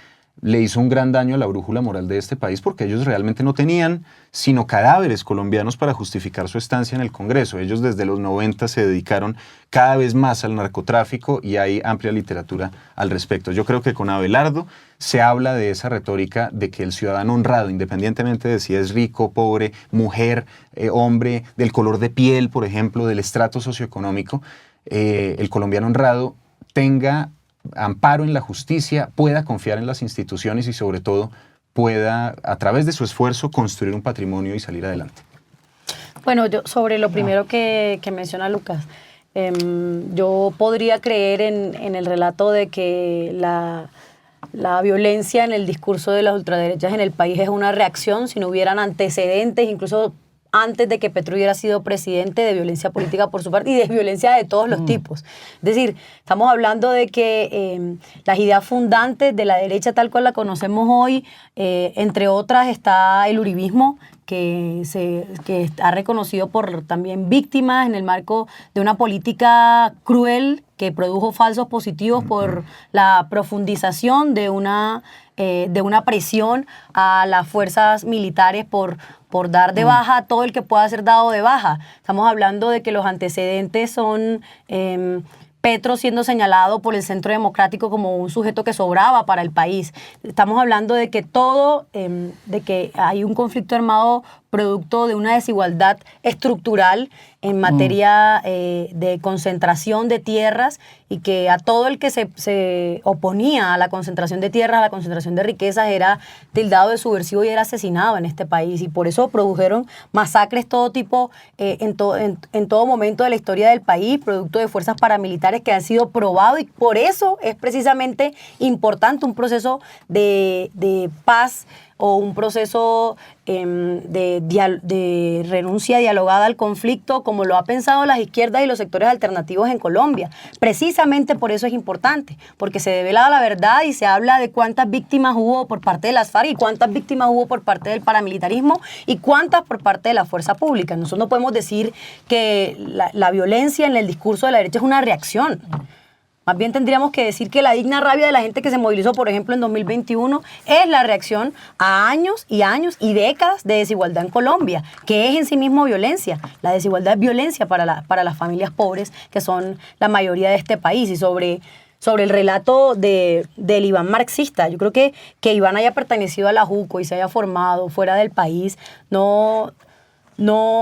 le hizo un gran daño a la brújula moral de este país, porque ellos realmente no tenían sino cadáveres colombianos para justificar su estancia en el Congreso. Ellos desde los 90 se dedicaron cada vez más al narcotráfico y hay amplia literatura al respecto. Yo creo que con Abelardo se habla de esa retórica de que el ciudadano honrado, independientemente de si es rico, pobre, mujer, hombre, del color de piel, por ejemplo, del estrato socioeconómico, el colombiano honrado tenga amparo en la justicia, pueda confiar en las instituciones y sobre todo pueda, a través de su esfuerzo, construir un patrimonio y salir adelante. Bueno, yo sobre lo primero que menciona Lucas, yo podría creer en el relato de que la violencia en el discurso de las ultraderechas en el país es una reacción si no hubieran antecedentes, incluso antes de que Petro hubiera sido presidente, de violencia política por su parte y de violencia de todos los tipos. Es decir, estamos hablando de que las ideas fundantes de la derecha tal cual la conocemos hoy, entre otras está el uribismo, que está reconocido por también víctimas en el marco de una política cruel que produjo falsos positivos por la profundización de una presión a las fuerzas militares por dar de baja a todo el que pueda ser dado de baja. Estamos hablando de que los antecedentes son Petro siendo señalado por el Centro Democrático como un sujeto que sobraba para el país. Estamos hablando de que de que hay un conflicto armado producto de una desigualdad estructural en materia de concentración de tierras, y que a todo el que se oponía a la concentración de tierras, a la concentración de riquezas, era tildado de subversivo y era asesinado en este país. Y por eso produjeron masacres todo tipo en todo momento de la historia del país, producto de fuerzas paramilitares que han sido probados, y por eso es precisamente importante un proceso de paz o un proceso de renuncia dialogada al conflicto, como lo ha pensado las izquierdas y los sectores alternativos en Colombia. Precisamente por eso es importante, porque se devela la verdad y se habla de cuántas víctimas hubo por parte de las FARC y cuántas víctimas hubo por parte del paramilitarismo y cuántas por parte de la fuerza pública. Nosotros no podemos decir que la violencia en el discurso de la derecha es una reacción. Más bien tendríamos que decir que la digna rabia de la gente que se movilizó, por ejemplo, en 2021, es la reacción a años y décadas de desigualdad en Colombia, que es en sí mismo violencia. La desigualdad es violencia para las familias pobres, que son la mayoría de este país. Y sobre sobre el relato del Iván marxista. Yo creo que Iván haya pertenecido a la JUCO y se haya formado fuera del país no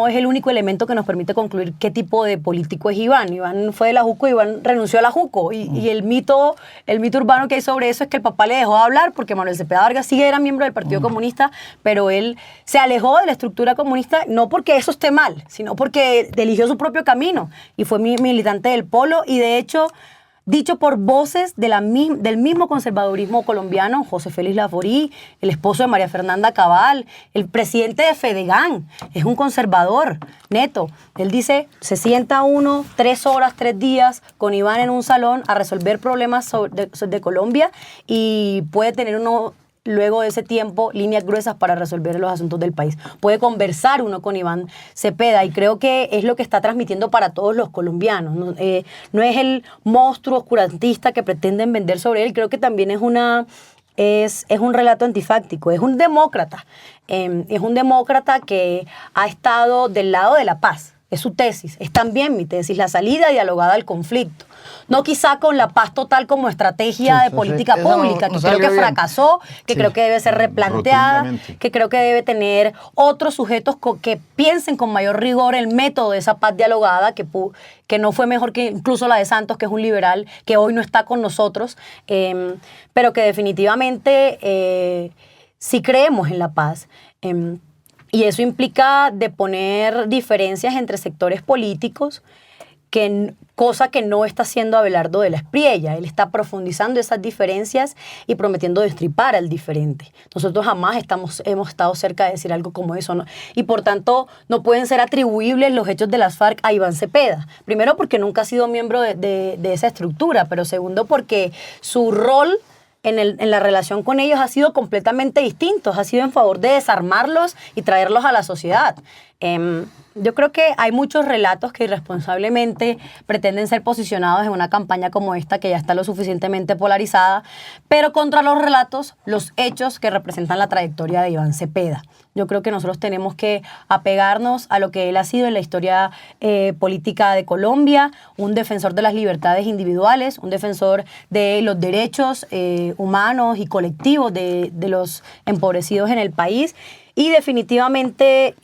es el único elemento que nos permite concluir qué tipo de político es Iván. Iván fue de la JUCO, Iván renunció a la JUCO y el mito urbano que hay sobre eso es que el papá le dejó de hablar porque Manuel Cepeda Vargas sí era miembro del Partido Comunista, pero él se alejó de la estructura comunista no porque eso esté mal, sino porque eligió su propio camino y fue militante del Polo y de hecho, dicho por voces del mismo conservadurismo colombiano, José Félix Laforí, el esposo de María Fernanda Cabal, el presidente de Fedegan, es un conservador neto. Él dice, se sienta uno 3 horas, 3 días con Iván en un salón a resolver problemas de Colombia y puede tener uno luego de ese tiempo, líneas gruesas para resolver los asuntos del país. Puede conversar uno con Iván Cepeda y creo que es lo que está transmitiendo para todos los colombianos. No es el monstruo oscurantista que pretenden vender sobre él, creo que también es un relato antifáctico, es un demócrata. Es un demócrata que ha estado del lado de la paz. Es su tesis, es también mi tesis, la salida dialogada al conflicto. No quizá con la paz total como estrategia de política pública, que creo que fracasó, que creo que debe ser replanteada, que creo que debe tener otros sujetos que piensen con mayor rigor el método de esa paz dialogada, que no fue mejor que incluso la de Santos, que es un liberal, que hoy no está con nosotros, pero que definitivamente sí creemos en la paz. Y eso implica de poner diferencias entre sectores políticos, cosa que no está haciendo Abelardo de la Espriella. Él está profundizando esas diferencias y prometiendo destripar al diferente. Nosotros jamás hemos estado cerca de decir algo como eso, ¿no? Y por tanto no pueden ser atribuibles los hechos de las FARC a Iván Cepeda. Primero porque nunca ha sido miembro de esa estructura, pero segundo porque su rol en la relación con ellos ha sido completamente distinto, ha sido en favor de desarmarlos y traerlos a la sociedad. Yo creo que hay muchos relatos que irresponsablemente pretenden ser posicionados en una campaña como esta, que ya está lo suficientemente polarizada, pero contra los relatos, los hechos que representan la trayectoria de Iván Cepeda. Yo creo que nosotros tenemos que apegarnos a lo que él ha sido en la historia política de Colombia, un defensor de las libertades individuales, un defensor de los derechos humanos y colectivos de los empobrecidos en el país. Y definitivamente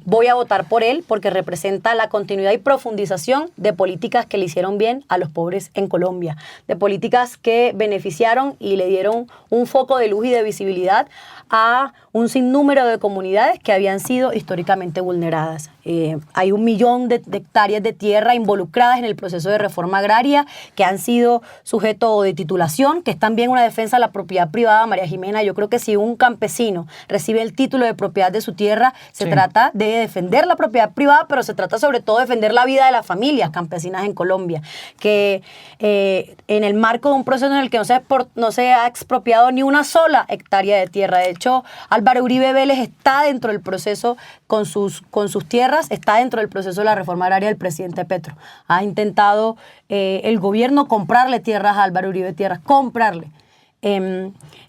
voy a votar por él porque representa la continuidad y profundización de políticas que le hicieron bien a los pobres en Colombia, de políticas que beneficiaron y le dieron un foco de luz y de visibilidad a un sinnúmero de comunidades que habían sido históricamente vulneradas. Hay 1 millón de hectáreas de tierra involucradas en el proceso de reforma agraria que han sido sujeto de titulación, que es también una defensa de la propiedad privada. María Jimena, yo creo que si un campesino recibe el título de propiedad de su tierra, se trata de defender la propiedad privada, pero se trata sobre todo de defender la vida de las familias campesinas en Colombia, que en el marco de un proceso en el que no se ha expropiado ni una sola hectárea de tierra. De hecho, Álvaro Uribe Vélez está dentro del proceso con sus tierras, está dentro del proceso de la reforma agraria del presidente Petro. Ha intentado el gobierno comprarle tierras a Álvaro Uribe, comprarle.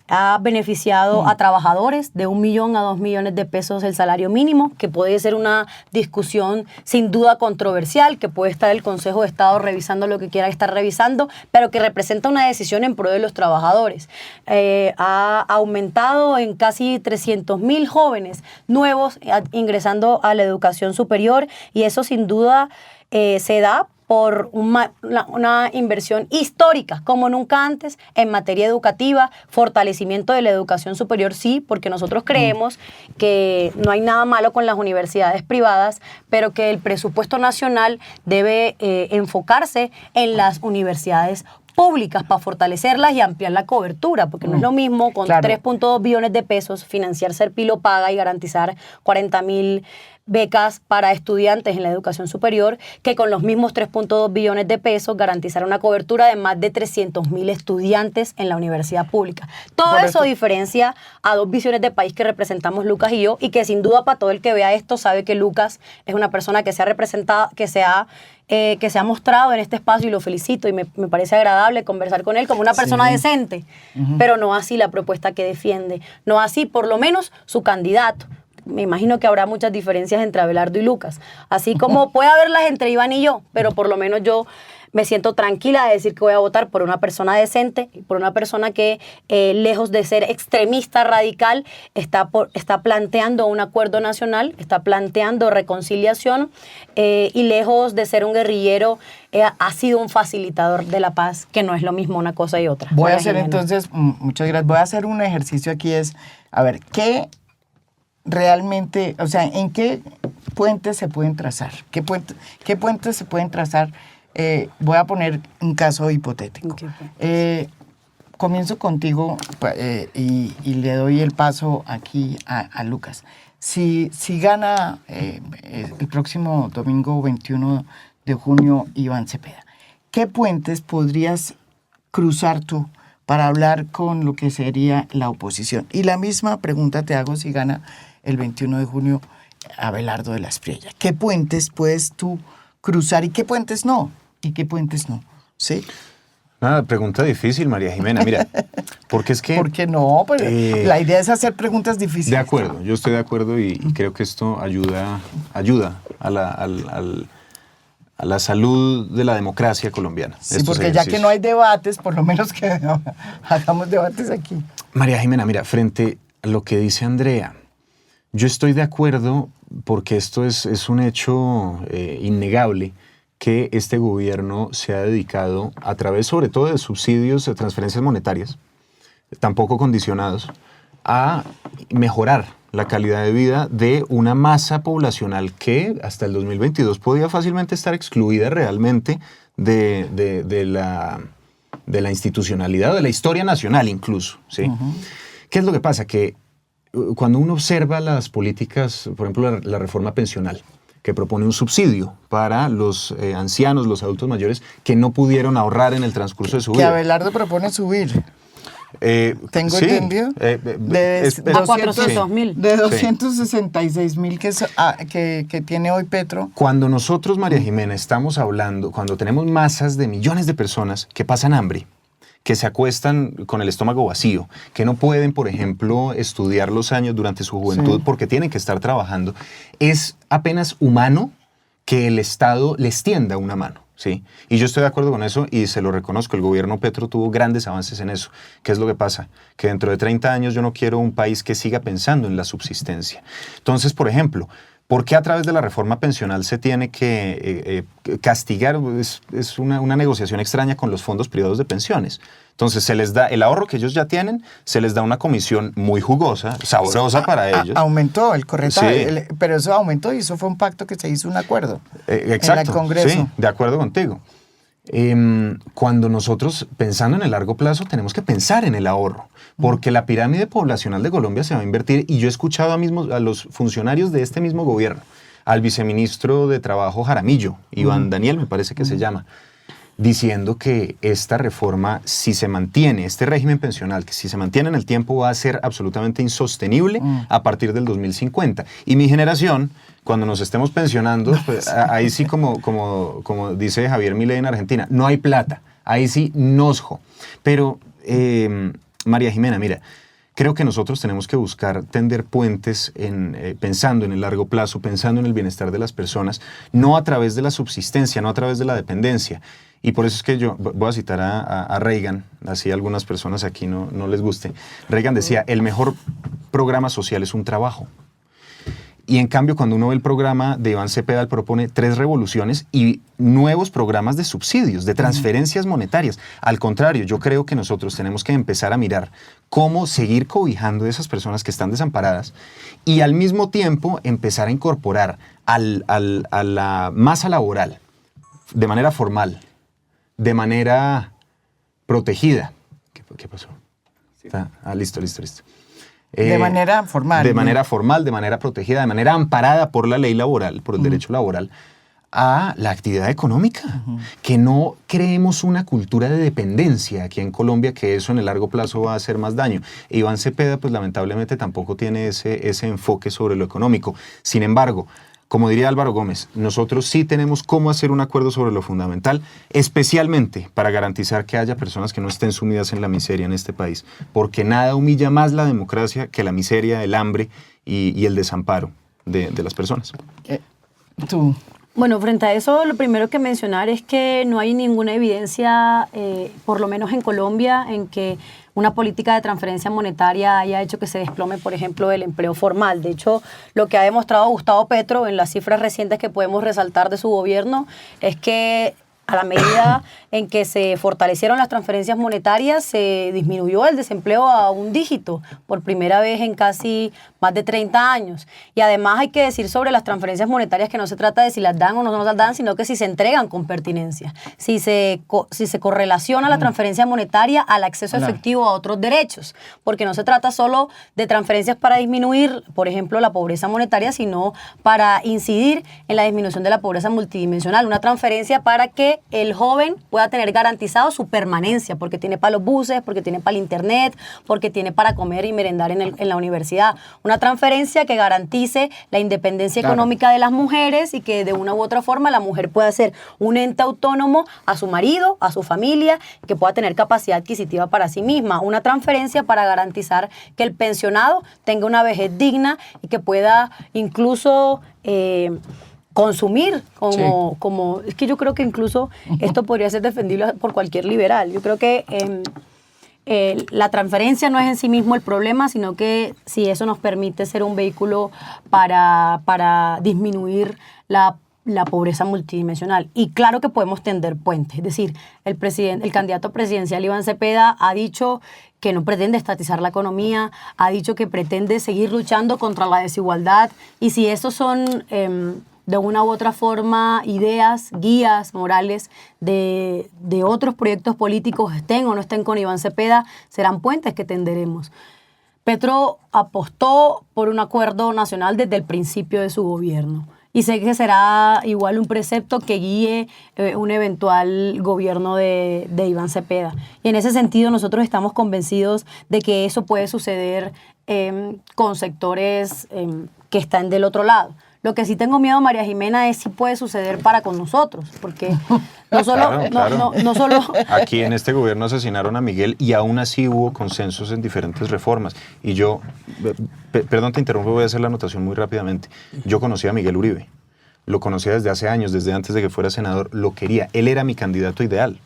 Ha beneficiado a trabajadores de 1 millón a 2 millones de pesos el salario mínimo, que puede ser una discusión sin duda controversial, que puede estar el Consejo de Estado revisando lo que quiera estar revisando, pero que representa una decisión en pro de los trabajadores. Ha aumentado en casi 300.000 jóvenes nuevos ingresando a la educación superior y eso sin duda se da por una inversión histórica, como nunca antes, en materia educativa, fortalecimiento de la educación superior, sí, porque nosotros creemos que no hay nada malo con las universidades privadas, pero que el presupuesto nacional debe enfocarse en las universidades públicas para fortalecerlas y ampliar la cobertura, porque no es lo mismo con 3.2 billones de pesos financiar Serpilo Paga y garantizar 40.000 becas para estudiantes en la educación superior, que con los mismos 3.2 billones de pesos garantizar una cobertura de más de 300.000 estudiantes en la universidad pública. Todo eso diferencia a 2 visiones de país que representamos Lucas y yo, y que sin duda para todo el que vea esto sabe que Lucas es una persona que se ha representado, que se ha mostrado en este espacio, y lo felicito, y me parece agradable conversar con él como una persona decente, pero no así la propuesta que defiende, no así por lo menos su candidato. Me imagino que habrá muchas diferencias entre Abelardo y Lucas, así como puede haberlas entre Iván y yo, pero por lo menos yo me siento tranquila de decir que voy a votar por una persona decente, por una persona que, lejos de ser extremista radical, está planteando un acuerdo nacional, está planteando reconciliación, y lejos de ser un guerrillero, ha sido un facilitador de la paz, que no es lo mismo una cosa y otra. Voy a María hacer Jimena. entonces, muchas gracias, voy a hacer un ejercicio aquí, es, a ver, ¿qué realmente, o sea, en qué puentes se pueden trazar? ¿Qué puentes se pueden trazar? Voy a poner un caso hipotético. Comienzo contigo y le doy el paso aquí a Lucas. Si gana el próximo domingo 21 de junio Iván Cepeda, ¿qué puentes podrías cruzar tú para hablar con lo que sería la oposición? Y la misma pregunta te hago si gana el 21 de junio Abelardo de la Espriella. ¿Qué puentes puedes tú cruzar y qué puentes no? ¿Y qué puentes no? ¿Sí? Una pregunta difícil, María Jimena. Mira, porque es que... ¿Por qué no? Pero la idea es hacer preguntas difíciles. De acuerdo, yo estoy de acuerdo y creo que esto ayuda a la salud de la democracia colombiana. Sí, porque ya que no hay debates, por lo menos que hagamos debates aquí. María Jimena, mira, frente a lo que dice Andrea, yo estoy de acuerdo porque esto es un hecho innegable, que este gobierno se ha dedicado, a través sobre todo de subsidios, de transferencias monetarias, tampoco condicionados, a mejorar la calidad de vida de una masa poblacional que hasta el 2022 podía fácilmente estar excluida realmente de la institucionalidad, de la historia nacional incluso, ¿sí? ¿Qué es lo que pasa? Que cuando uno observa las políticas, por ejemplo, la reforma pensional, que propone un subsidio para los ancianos, los adultos mayores, que no pudieron ahorrar en el transcurso de su vida. Que Abelardo propone subir. ¿Tengo sí, entendido? A 400.000. De 266.000 que tiene hoy Petro. Cuando nosotros, María Jimena, estamos hablando, cuando tenemos masas de millones de personas que pasan hambre, que se acuestan con el estómago vacío, que no pueden, por ejemplo, estudiar los años durante su juventud porque tienen que estar trabajando, es apenas humano que el Estado les tienda una mano, ¿sí? Y yo estoy de acuerdo con eso y se lo reconozco. El gobierno Petro tuvo grandes avances en eso. ¿Qué es lo que pasa? Que dentro de 30 años yo no quiero un país que siga pensando en la subsistencia. Entonces, por ejemplo, ¿por qué a través de la reforma pensional se tiene que castigar? Es una negociación extraña con los fondos privados de pensiones. Entonces se les da el ahorro que ellos ya tienen, se les da una comisión muy jugosa, sabrosa para ellos. Aumentó el corretaje, Sí. pero eso aumentó y eso fue un pacto que se hizo, un acuerdo Exacto, en el Congreso. Sí, de acuerdo contigo. Cuando nosotros, pensando en el largo plazo, tenemos que pensar en el ahorro, porque la pirámide poblacional de Colombia se va a invertir, y yo he escuchado a los funcionarios de este mismo gobierno, al viceministro de Trabajo Jaramillo, Iván Daniel me parece que se llama, diciendo que esta reforma, si se mantiene, este régimen pensional, que si se mantiene en el tiempo va a ser absolutamente insostenible a partir del 2050. Y mi generación, cuando nos estemos pensionando, pues, ahí sí como dice Javier Milei en Argentina, no hay plata, ahí sí nosjo. Pero, María Jimena, mira, creo que nosotros tenemos que buscar tender puentes pensando en el largo plazo, pensando en el bienestar de las personas, no a través de la subsistencia, no a través de la dependencia. Y por eso es que yo voy a citar a Reagan, así a algunas personas aquí no les guste. Reagan decía, el mejor programa social es un trabajo. Y en cambio, cuando uno ve el programa de Iván Cepeda, él propone 3 revoluciones y nuevos programas de subsidios, de transferencias monetarias. Al contrario, yo creo que nosotros tenemos que empezar a mirar cómo seguir cobijando a esas personas que están desamparadas y al mismo tiempo empezar a incorporar a la masa laboral de manera formal, de manera protegida. ¿Qué pasó? Listo. De manera formal. De manera formal, de manera protegida, de manera amparada por la ley laboral, por el derecho laboral, a la actividad económica. Que no creemos una cultura de dependencia aquí en Colombia, que eso en el largo plazo va a hacer más daño. Iván Cepeda, pues lamentablemente tampoco tiene ese enfoque sobre lo económico. Sin embargo, como diría Álvaro Gómez, nosotros sí tenemos cómo hacer un acuerdo sobre lo fundamental, especialmente para garantizar que haya personas que no estén sumidas en la miseria en este país, porque nada humilla más la democracia que la miseria, el hambre y el desamparo de las personas. Tú. Bueno, frente a eso, lo primero que mencionar es que no hay ninguna evidencia, por lo menos en Colombia, en que una política de transferencia monetaria haya hecho que se desplome, por ejemplo, el empleo formal. De hecho, lo que ha demostrado Gustavo Petro en las cifras recientes que podemos resaltar de su gobierno es que a la medida en que se fortalecieron las transferencias monetarias, se disminuyó el desempleo a un dígito por primera vez en casi más de 30 años. Y además hay que decir sobre las transferencias monetarias que no se trata de si las dan o no las dan, sino que si se entregan con pertinencia, si se correlaciona la transferencia monetaria al acceso efectivo a otros derechos, porque no se trata solo de transferencias para disminuir, por ejemplo, la pobreza monetaria, sino para incidir en la disminución de la pobreza multidimensional. Una transferencia para que el joven pueda tener garantizado su permanencia, porque tiene para los buses, porque tiene para el internet, porque tiene para comer y merendar en la universidad. Una transferencia que garantice la independencia económica de las mujeres y que de una u otra forma la mujer pueda ser un ente autónomo a su marido, a su familia, que pueda tener capacidad adquisitiva para sí misma. Una transferencia para garantizar que el pensionado tenga una vejez digna y que pueda incluso consumir como es que yo creo que incluso esto podría ser defendible por cualquier liberal. Yo creo que la transferencia no es en sí mismo el problema, sino que si eso nos permite ser un vehículo para disminuir la pobreza multidimensional. Y claro que podemos tender puentes. Es decir, el candidato presidencial Iván Cepeda ha dicho que no pretende estatizar la economía, ha dicho que pretende seguir luchando contra la desigualdad. Y si esos son de una u otra forma ideas, guías morales de otros proyectos políticos, estén o no estén con Iván Cepeda, serán puentes que tenderemos. Petro apostó por un acuerdo nacional desde el principio de su gobierno. Y sé que será igual un precepto que guíe un eventual gobierno de Iván Cepeda. Y en ese sentido nosotros estamos convencidos de que eso puede suceder con sectores que están del otro lado. Lo que sí tengo miedo, María Jimena, es si puede suceder para con nosotros, porque no solo... Claro. No solo Aquí en este gobierno asesinaron a Miguel y aún así hubo consensos en diferentes reformas. Y yo, perdón te interrumpo, voy a hacer la anotación muy rápidamente. Yo conocí a Miguel Uribe, lo conocía desde hace años, desde antes de que fuera senador, lo quería. Él era mi candidato ideal,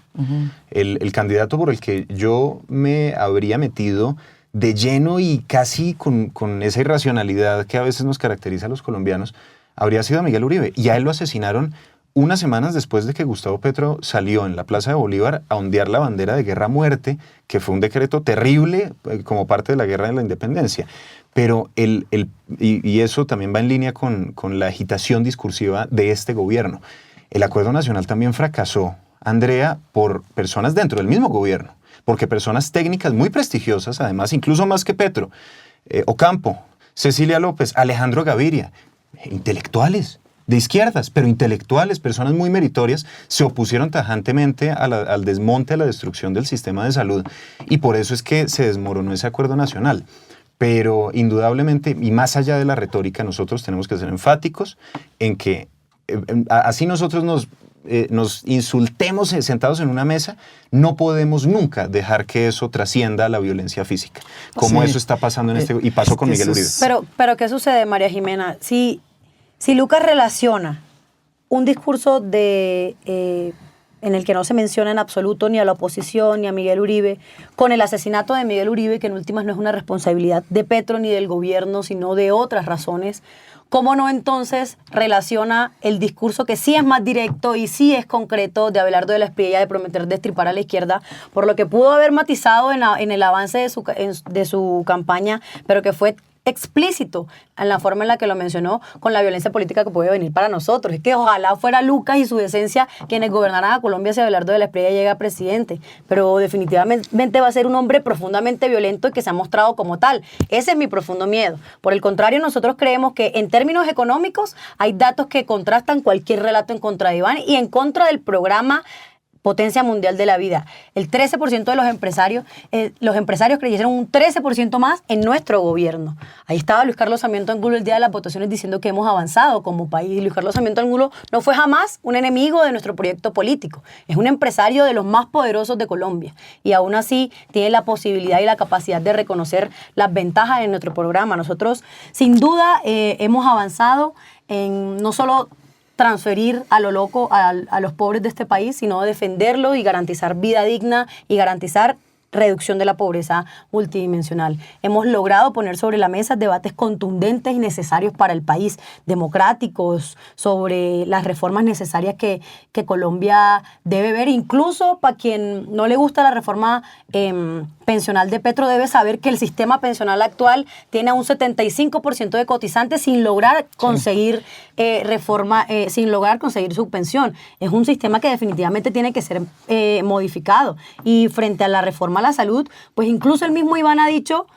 el candidato por el que yo me habría metido de lleno y casi con esa irracionalidad que a veces nos caracteriza a los colombianos, habría sido a Miguel Uribe. Y a él lo asesinaron unas semanas después de que Gustavo Petro salió en la Plaza de Bolívar a ondear la bandera de guerra a muerte, que fue un decreto terrible como parte de la guerra de la independencia. Pero y eso también va en línea con la agitación discursiva de este gobierno. El Acuerdo Nacional también fracasó, Andrea, por personas dentro del mismo gobierno, porque personas técnicas muy prestigiosas, además, incluso más que Petro, Ocampo, Cecilia López, Alejandro Gaviria, intelectuales de izquierdas, pero intelectuales, personas muy meritorias, se opusieron tajantemente al desmonte, a la destrucción del sistema de salud, y por eso es que se desmoronó ese acuerdo nacional. Pero indudablemente, y más allá de la retórica, nosotros tenemos que ser enfáticos en que así nosotros nos insultemos sentados en una mesa, no podemos nunca dejar que eso trascienda a la violencia física, como eso está pasando y pasó con Miguel Uribe. Pero ¿qué sucede, María Jimena? Si Lucas relaciona un discurso en el que no se menciona en absoluto ni a la oposición ni a Miguel Uribe, con el asesinato de Miguel Uribe, que en últimas no es una responsabilidad de Petro ni del gobierno, sino de otras razones, ¿cómo no entonces relaciona el discurso que sí es más directo y sí es concreto de Abelardo de la Espriella de prometer destripar a la izquierda, por lo que pudo haber matizado en el avance de su campaña, pero que fue explícito en la forma en la que lo mencionó con la violencia política que puede venir para nosotros? Es que ojalá fuera Lucas y su decencia quienes gobernaran a Colombia si Abelardo de la Espriella llega a presidente, pero definitivamente va a ser un hombre profundamente violento y que se ha mostrado como tal. Ese es mi profundo miedo. Por el contrario, nosotros creemos que en términos económicos hay datos que contrastan cualquier relato en contra de Iván y en contra del programa Potencia Mundial de la Vida. El 13% de los empresarios creyeron un 13% más en nuestro gobierno. Ahí estaba Luis Carlos Sarmiento Angulo el día de las votaciones diciendo que hemos avanzado como país. Luis Carlos Sarmiento Angulo no fue jamás un enemigo de nuestro proyecto político. Es un empresario de los más poderosos de Colombia y aún así tiene la posibilidad y la capacidad de reconocer las ventajas de nuestro programa. Nosotros sin duda hemos avanzado en no solo transferir a lo loco a los pobres de este país, sino defenderlo y garantizar vida digna y garantizar reducción de la pobreza multidimensional. Hemos logrado poner sobre la mesa debates contundentes y necesarios para el país, democráticos, sobre las reformas necesarias que Colombia debe ver. Incluso para quien no le gusta la reforma pensional de Petro, debe saber que el sistema pensional actual tiene a un 75% de cotizantes sin lograr conseguir sin lograr conseguir su pensión. Es un sistema que definitivamente tiene que ser modificado. Y frente a la reforma a la salud, pues incluso el mismo Iván ha dicho,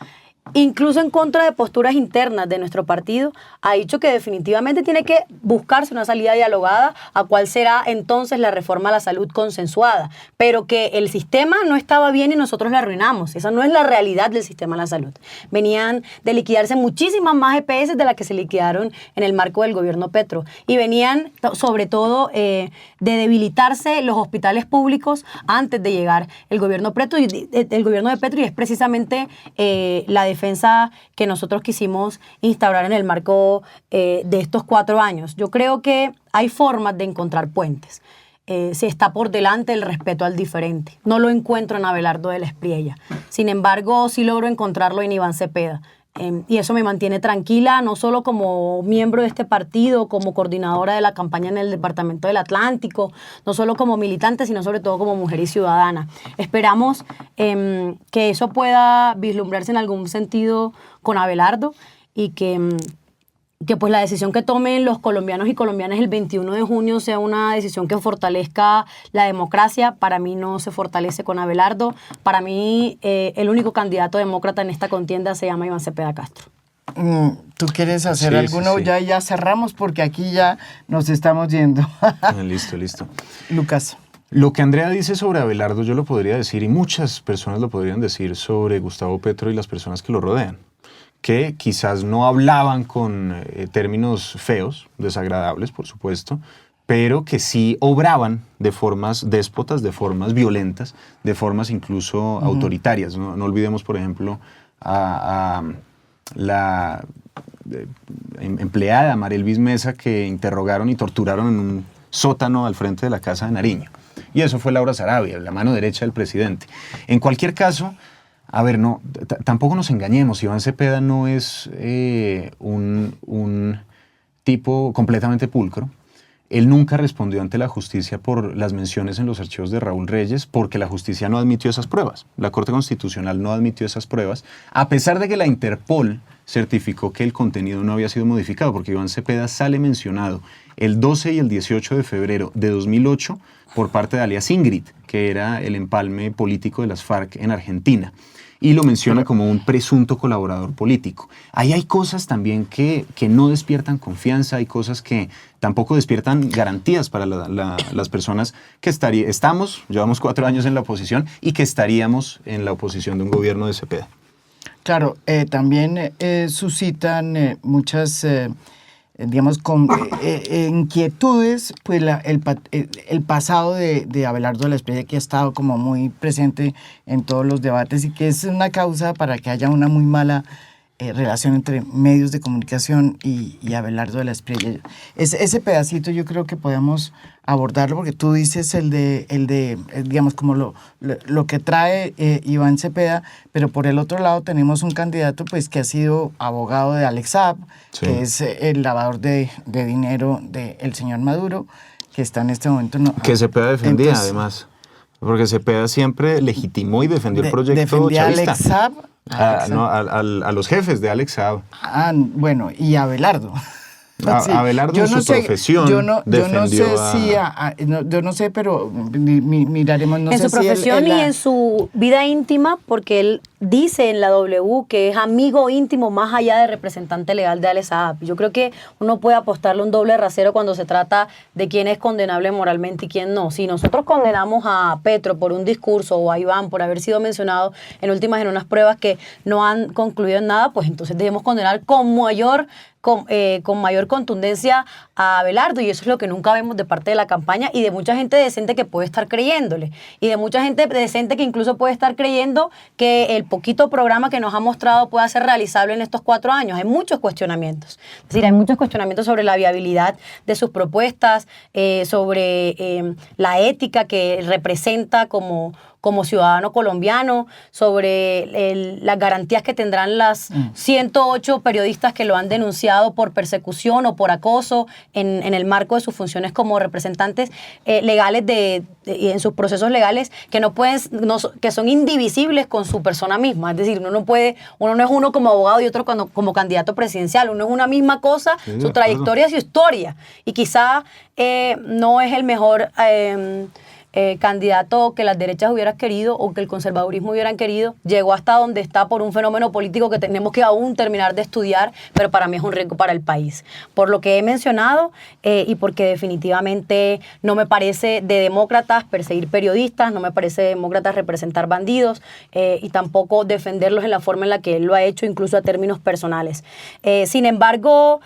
incluso en contra de posturas internas de nuestro partido, ha dicho que definitivamente tiene que buscarse una salida dialogada a cuál será entonces la reforma a la salud consensuada, pero que el sistema no estaba bien y nosotros la arruinamos. Esa no es la realidad del sistema de la salud. Venían de liquidarse muchísimas más EPS de las que se liquidaron en el marco del gobierno Petro, y venían sobre todo de debilitarse los hospitales públicos antes de llegar el gobierno Petro, y es precisamente la defensa que nosotros quisimos instaurar en el marco de estos 4 años. Yo creo que hay formas de encontrar puentes. Si está por delante el respeto al diferente. No lo encuentro en Abelardo de la Espriella. Sin embargo, sí logro encontrarlo en Iván Cepeda. Y eso me mantiene tranquila, no solo como miembro de este partido, como coordinadora de la campaña en el Departamento del Atlántico, no solo como militante, sino sobre todo como mujer y ciudadana. Esperamos que eso pueda vislumbrarse en algún sentido con Abelardo, y que pues la decisión que tomen los colombianos y colombianas el 21 de junio sea una decisión que fortalezca la democracia. Para mí no se fortalece con Abelardo. Para mí el único candidato demócrata en esta contienda se llama Iván Cepeda Castro. ¿Tú quieres hacer alguno? Sí. Ya cerramos porque aquí ya nos estamos yendo. Listo. Lucas. Lo que Andrea dice sobre Abelardo yo lo podría decir, y muchas personas lo podrían decir sobre Gustavo Petro y las personas que lo rodean, que quizás no hablaban con términos feos, desagradables, por supuesto, pero que sí obraban de formas déspotas, de formas violentas, de formas incluso autoritarias. No olvidemos, por ejemplo, a la empleada Marelvis Mesa, que interrogaron y torturaron en un sótano al frente de la Casa de Nariño. Y eso fue Laura Sarabia, la mano derecha del presidente. En cualquier caso, a ver, no, tampoco nos engañemos. Iván Cepeda no es un tipo completamente pulcro. Él nunca respondió ante la justicia por las menciones en los archivos de Raúl Reyes, porque la justicia no admitió esas pruebas. La Corte Constitucional no admitió esas pruebas, a pesar de que la Interpol certificó que el contenido no había sido modificado, porque Iván Cepeda sale mencionado el 12 y el 18 de febrero de 2008 por parte de alias Ingrid, que era el empalme político de las FARC en Argentina, y lo menciona como un presunto colaborador político. Ahí hay cosas también que no despiertan confianza, hay cosas que tampoco despiertan garantías para las personas que llevamos 4 años en la oposición y que estaríamos en la oposición de un gobierno de Cepeda. Claro, también suscitan muchas, digamos, inquietudes, pues el pasado de Abelardo de la Espriella, que ha estado como muy presente en todos los debates y que es una causa para que haya una muy mala relación entre medios de comunicación y Abelardo de la Espriella. Ese pedacito yo creo que podemos abordarlo, porque tú dices el de digamos, como lo que trae Iván Cepeda, pero por el otro lado tenemos un candidato pues que ha sido abogado de Alex Saab, sí, que es el lavador de dinero del señor Maduro, que está en este momento... que Cepeda defendía. Entonces, además, porque Cepeda siempre legitimó y defendió el proyecto defendía chavista. A Alex Saab. A los jefes de Alex Saab. Bueno, y Abelardo. Sí. Abelardo en su profesión yo no sé, pero miraremos. No en sé su profesión y en su vida íntima, porque él dice en la W que es amigo íntimo más allá de representante legal de Alex Saab. Yo creo que uno puede apostarle un doble rasero cuando se trata de quién es condenable moralmente y quién no. Si nosotros condenamos a Petro por un discurso o a Iván por haber sido mencionado en unas pruebas que no han concluido en nada, pues entonces debemos condenar con mayor contundencia a Abelardo, y eso es lo que nunca vemos de parte de la campaña y de mucha gente decente que puede estar creyéndole, y de mucha gente decente que incluso puede estar creyendo que el poquito programa que nos ha mostrado pueda ser realizable en estos 4 años. Hay muchos cuestionamientos. Es decir, hay muchos cuestionamientos sobre la viabilidad de sus propuestas, sobre la ética que representa como ciudadano colombiano, sobre las garantías que tendrán las 108 periodistas que lo han denunciado por persecución o por acoso en el marco de sus funciones como representantes legales en sus procesos legales, que son indivisibles con su persona misma. Es decir, uno no es uno como abogado y otro como candidato presidencial. Uno es una misma cosa, Sí, su trayectoria y su historia. Y quizá no es el mejor candidato que las derechas hubieran querido o que el conservadurismo hubieran querido. Llegó hasta donde está por un fenómeno político que tenemos que aún terminar de estudiar, pero para mí es un riesgo para el país. Por lo que he mencionado y porque definitivamente no me parece de demócratas perseguir periodistas, no me parece de demócratas representar bandidos y tampoco defenderlos en la forma en la que él lo ha hecho, incluso a términos personales. Sin embargo,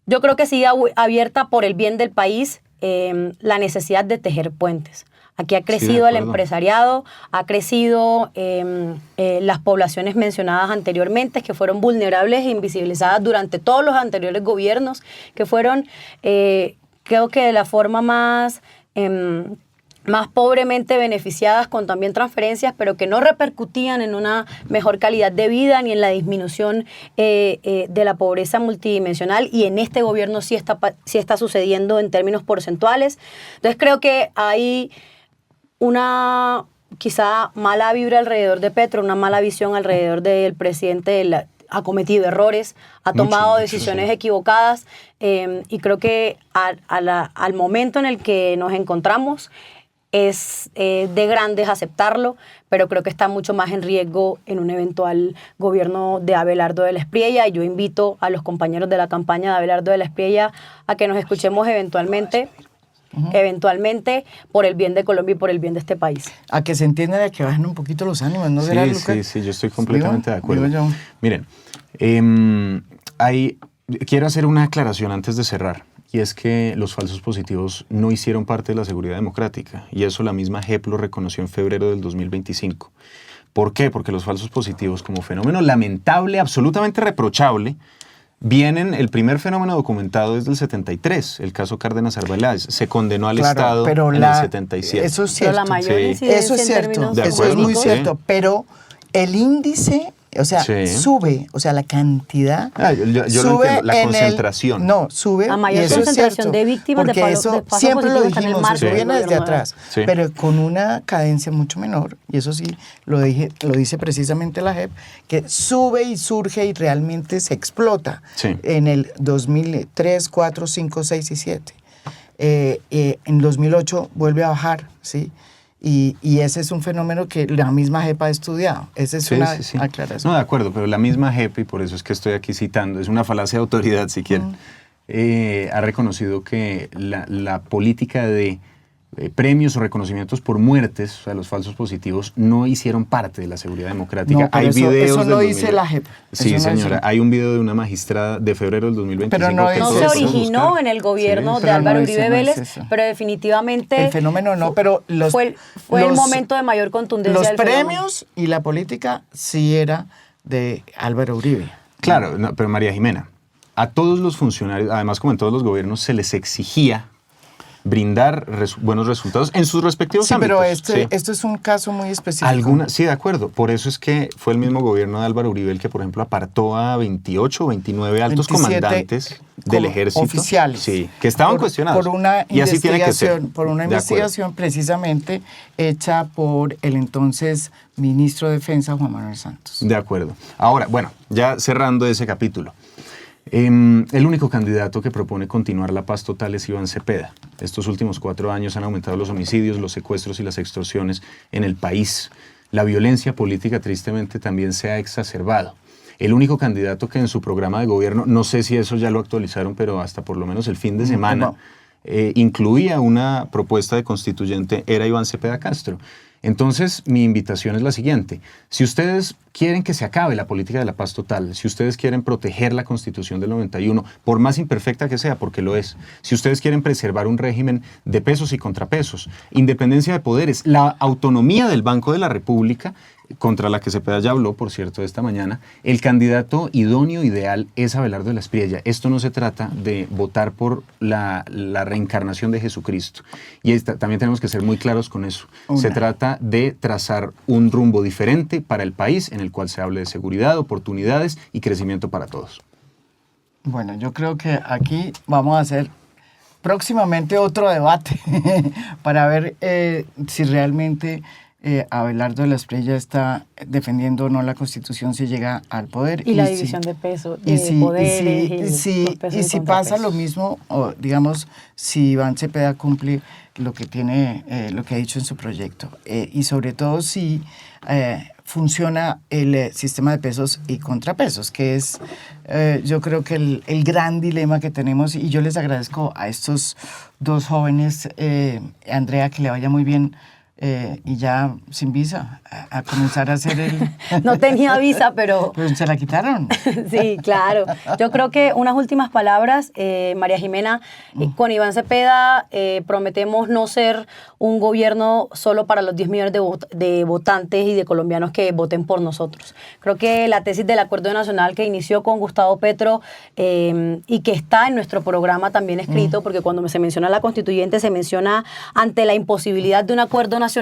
yo creo que sigue abierta por el bien del país la necesidad de tejer puentes. Aquí ha crecido el empresariado, ha crecido las poblaciones mencionadas anteriormente, que fueron vulnerables e invisibilizadas durante todos los anteriores gobiernos, que fueron, creo que de la forma más pobremente beneficiadas, con también transferencias, pero que no repercutían en una mejor calidad de vida ni en la disminución de la pobreza multidimensional, y en este gobierno sí está sucediendo en términos porcentuales. Entonces creo que hay una quizá mala vibra alrededor de Petro, una mala visión alrededor del presidente. Ha cometido errores, ha tomado decisiones equivocadas, y creo que al momento en el que nos encontramos es de grandes aceptarlo, pero creo que está mucho más en riesgo en un eventual gobierno de Abelardo de la Espriella, y yo invito a los compañeros de la campaña de Abelardo de la Espriella a que nos escuchemos eventualmente por el bien de Colombia y por el bien de este país. A que se entienda de que bajen un poquito los ánimos, ¿no será, Lucas? Sí, yo estoy completamente de acuerdo. Digo yo. Miren, quiero hacer una aclaración antes de cerrar, y es que los falsos positivos no hicieron parte de la seguridad democrática, y eso la misma JEP lo reconoció en febrero del 2025. ¿Por qué? Porque los falsos positivos, como fenómeno lamentable, absolutamente reprochable, el primer fenómeno documentado desde el 73, el caso Cárdenas Arbeláez. Se condenó al Estado en el 77. Eso es cierto. Pero la mayor incidencia Eso es cierto. Eso es muy cierto. Sí. Pero el índice, o sea, sube, o sea, la cantidad yo sube, lo entiendo, la concentración. Sube. La mayor y eso concentración es cierto, de víctimas de porque eso falsos siempre lo positivos está en el dijimos, marco eso del viene desde gobierno de atrás, Sí. pero con una cadencia mucho menor, y eso sí lo dice precisamente la JEP, que sube y surge y realmente se explota en el 2003, 4, 5, 6 y 7. En 2008 vuelve a bajar, ¿sí? Y ese es un fenómeno que la misma JEP ha estudiado. Esa es una aclaración. No, de acuerdo, pero la misma JEP, y por eso es que estoy aquí citando, es una falacia de autoridad si quieren, ha reconocido que la política de premios o reconocimientos por muertes, o sea, los falsos positivos, no hicieron parte de la seguridad democrática. No, pero hay videos eso no del dice la JEP. Sí, eso no señora. dice. Hay un video de una magistrada de febrero del 2025. Pero no No se originó en el gobierno de Pero Álvaro no, Uribe eso no es Vélez, eso. pero definitivamente El fenómeno no, pero fue el momento de mayor contundencia los del fenómeno. premios y la política sí era de Álvaro Uribe. Claro, pero María Jimena, a todos los funcionarios, además como en todos los gobiernos, se les exigía brindar buenos resultados en sus respectivos ámbitos. Pero esto es un caso muy específico. Sí, de acuerdo. Por eso es que fue el mismo gobierno de Álvaro Uribe el que, por ejemplo, apartó a 28 o 29 altos 27 comandantes del ejército. Oficiales. Sí, que estaban cuestionados. Por una y así tiene que ser. Por una De investigación precisamente hecha por el entonces ministro de Defensa, Juan Manuel Santos. De acuerdo. Ahora, bueno, ya cerrando ese capítulo. El único candidato que propone continuar la paz total es Iván Cepeda. Estos últimos 4 años han aumentado los homicidios, los secuestros y las extorsiones en el país. La violencia política, tristemente, también se ha exacerbado. El único candidato que en su programa de gobierno, no sé si eso ya lo actualizaron, pero hasta por lo menos el fin de semana, incluía una propuesta de constituyente, era Iván Cepeda Castro. Entonces, mi invitación es la siguiente. Si ustedes quieren que se acabe la política de la paz total, si ustedes quieren proteger la Constitución del 91, por más imperfecta que sea, porque lo es, si ustedes quieren preservar un régimen de pesos y contrapesos, independencia de poderes, la autonomía del Banco de la República, contra la que Cepeda ya habló, por cierto, esta mañana, el candidato idóneo, ideal, es Abelardo de la Espriella. Esto no se trata de votar por la reencarnación de Jesucristo. Y también tenemos que ser muy claros con eso. Se trata de trazar un rumbo diferente para el país en el cual se hable de seguridad, oportunidades y crecimiento para todos. Bueno, yo creo que aquí vamos a hacer próximamente otro debate para ver si realmente Abelardo de la Espriella está defendiendo o no la Constitución si llega al poder. Y la división de peso, de poderes. Y si pasa lo mismo, o digamos, si Iván Cepeda cumple lo que lo que ha dicho en su proyecto. Y sobre todo si funciona el sistema de pesos y contrapesos, que es yo creo que el gran dilema que tenemos. Y yo les agradezco a estos dos jóvenes, Andrea, que le vaya muy bien. Y ya sin visa, a comenzar a hacer el... No tenía visa, pero... Pero se la quitaron. Sí, claro. Yo creo que unas últimas palabras, María Jimena, con Iván Cepeda prometemos no ser un gobierno solo para los 10 millones de votantes y de colombianos que voten por nosotros. Creo que la tesis del Acuerdo Nacional que inició con Gustavo Petro y que está en nuestro programa también escrito, porque cuando se menciona la constituyente se menciona ante la imposibilidad de un acuerdo nacional,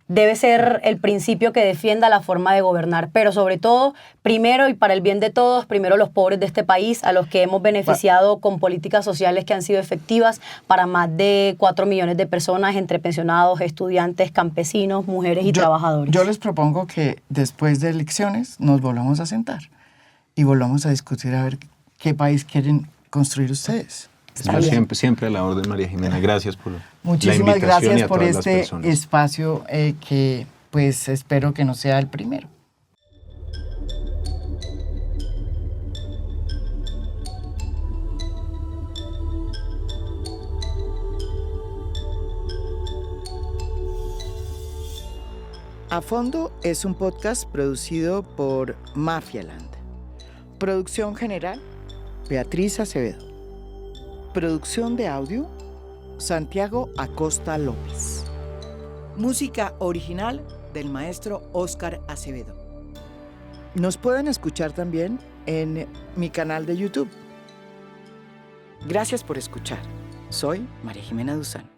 debe ser el principio que defienda la forma de gobernar, pero sobre todo, primero y para el bien de todos, primero los pobres de este país, a los que hemos beneficiado con políticas sociales que han sido efectivas para más de 4 millones de personas, entre pensionados, estudiantes, campesinos, mujeres y trabajadores. Yo les propongo que después de elecciones nos volvamos a sentar y volvamos a discutir a ver qué país quieren construir ustedes. Yo siempre a la orden, María Jimena. Gracias por Muchísimas la invitación gracias y a por todas las este personas. espacio que pues espero que no sea el primero. A Fondo es un podcast producido por Mafialand. Producción general, Beatriz Acevedo. Producción de audio, Santiago Acosta López. Música original del maestro Óscar Acevedo. Nos pueden escuchar también en mi canal de YouTube. Gracias por escuchar. Soy María Jimena Duzán.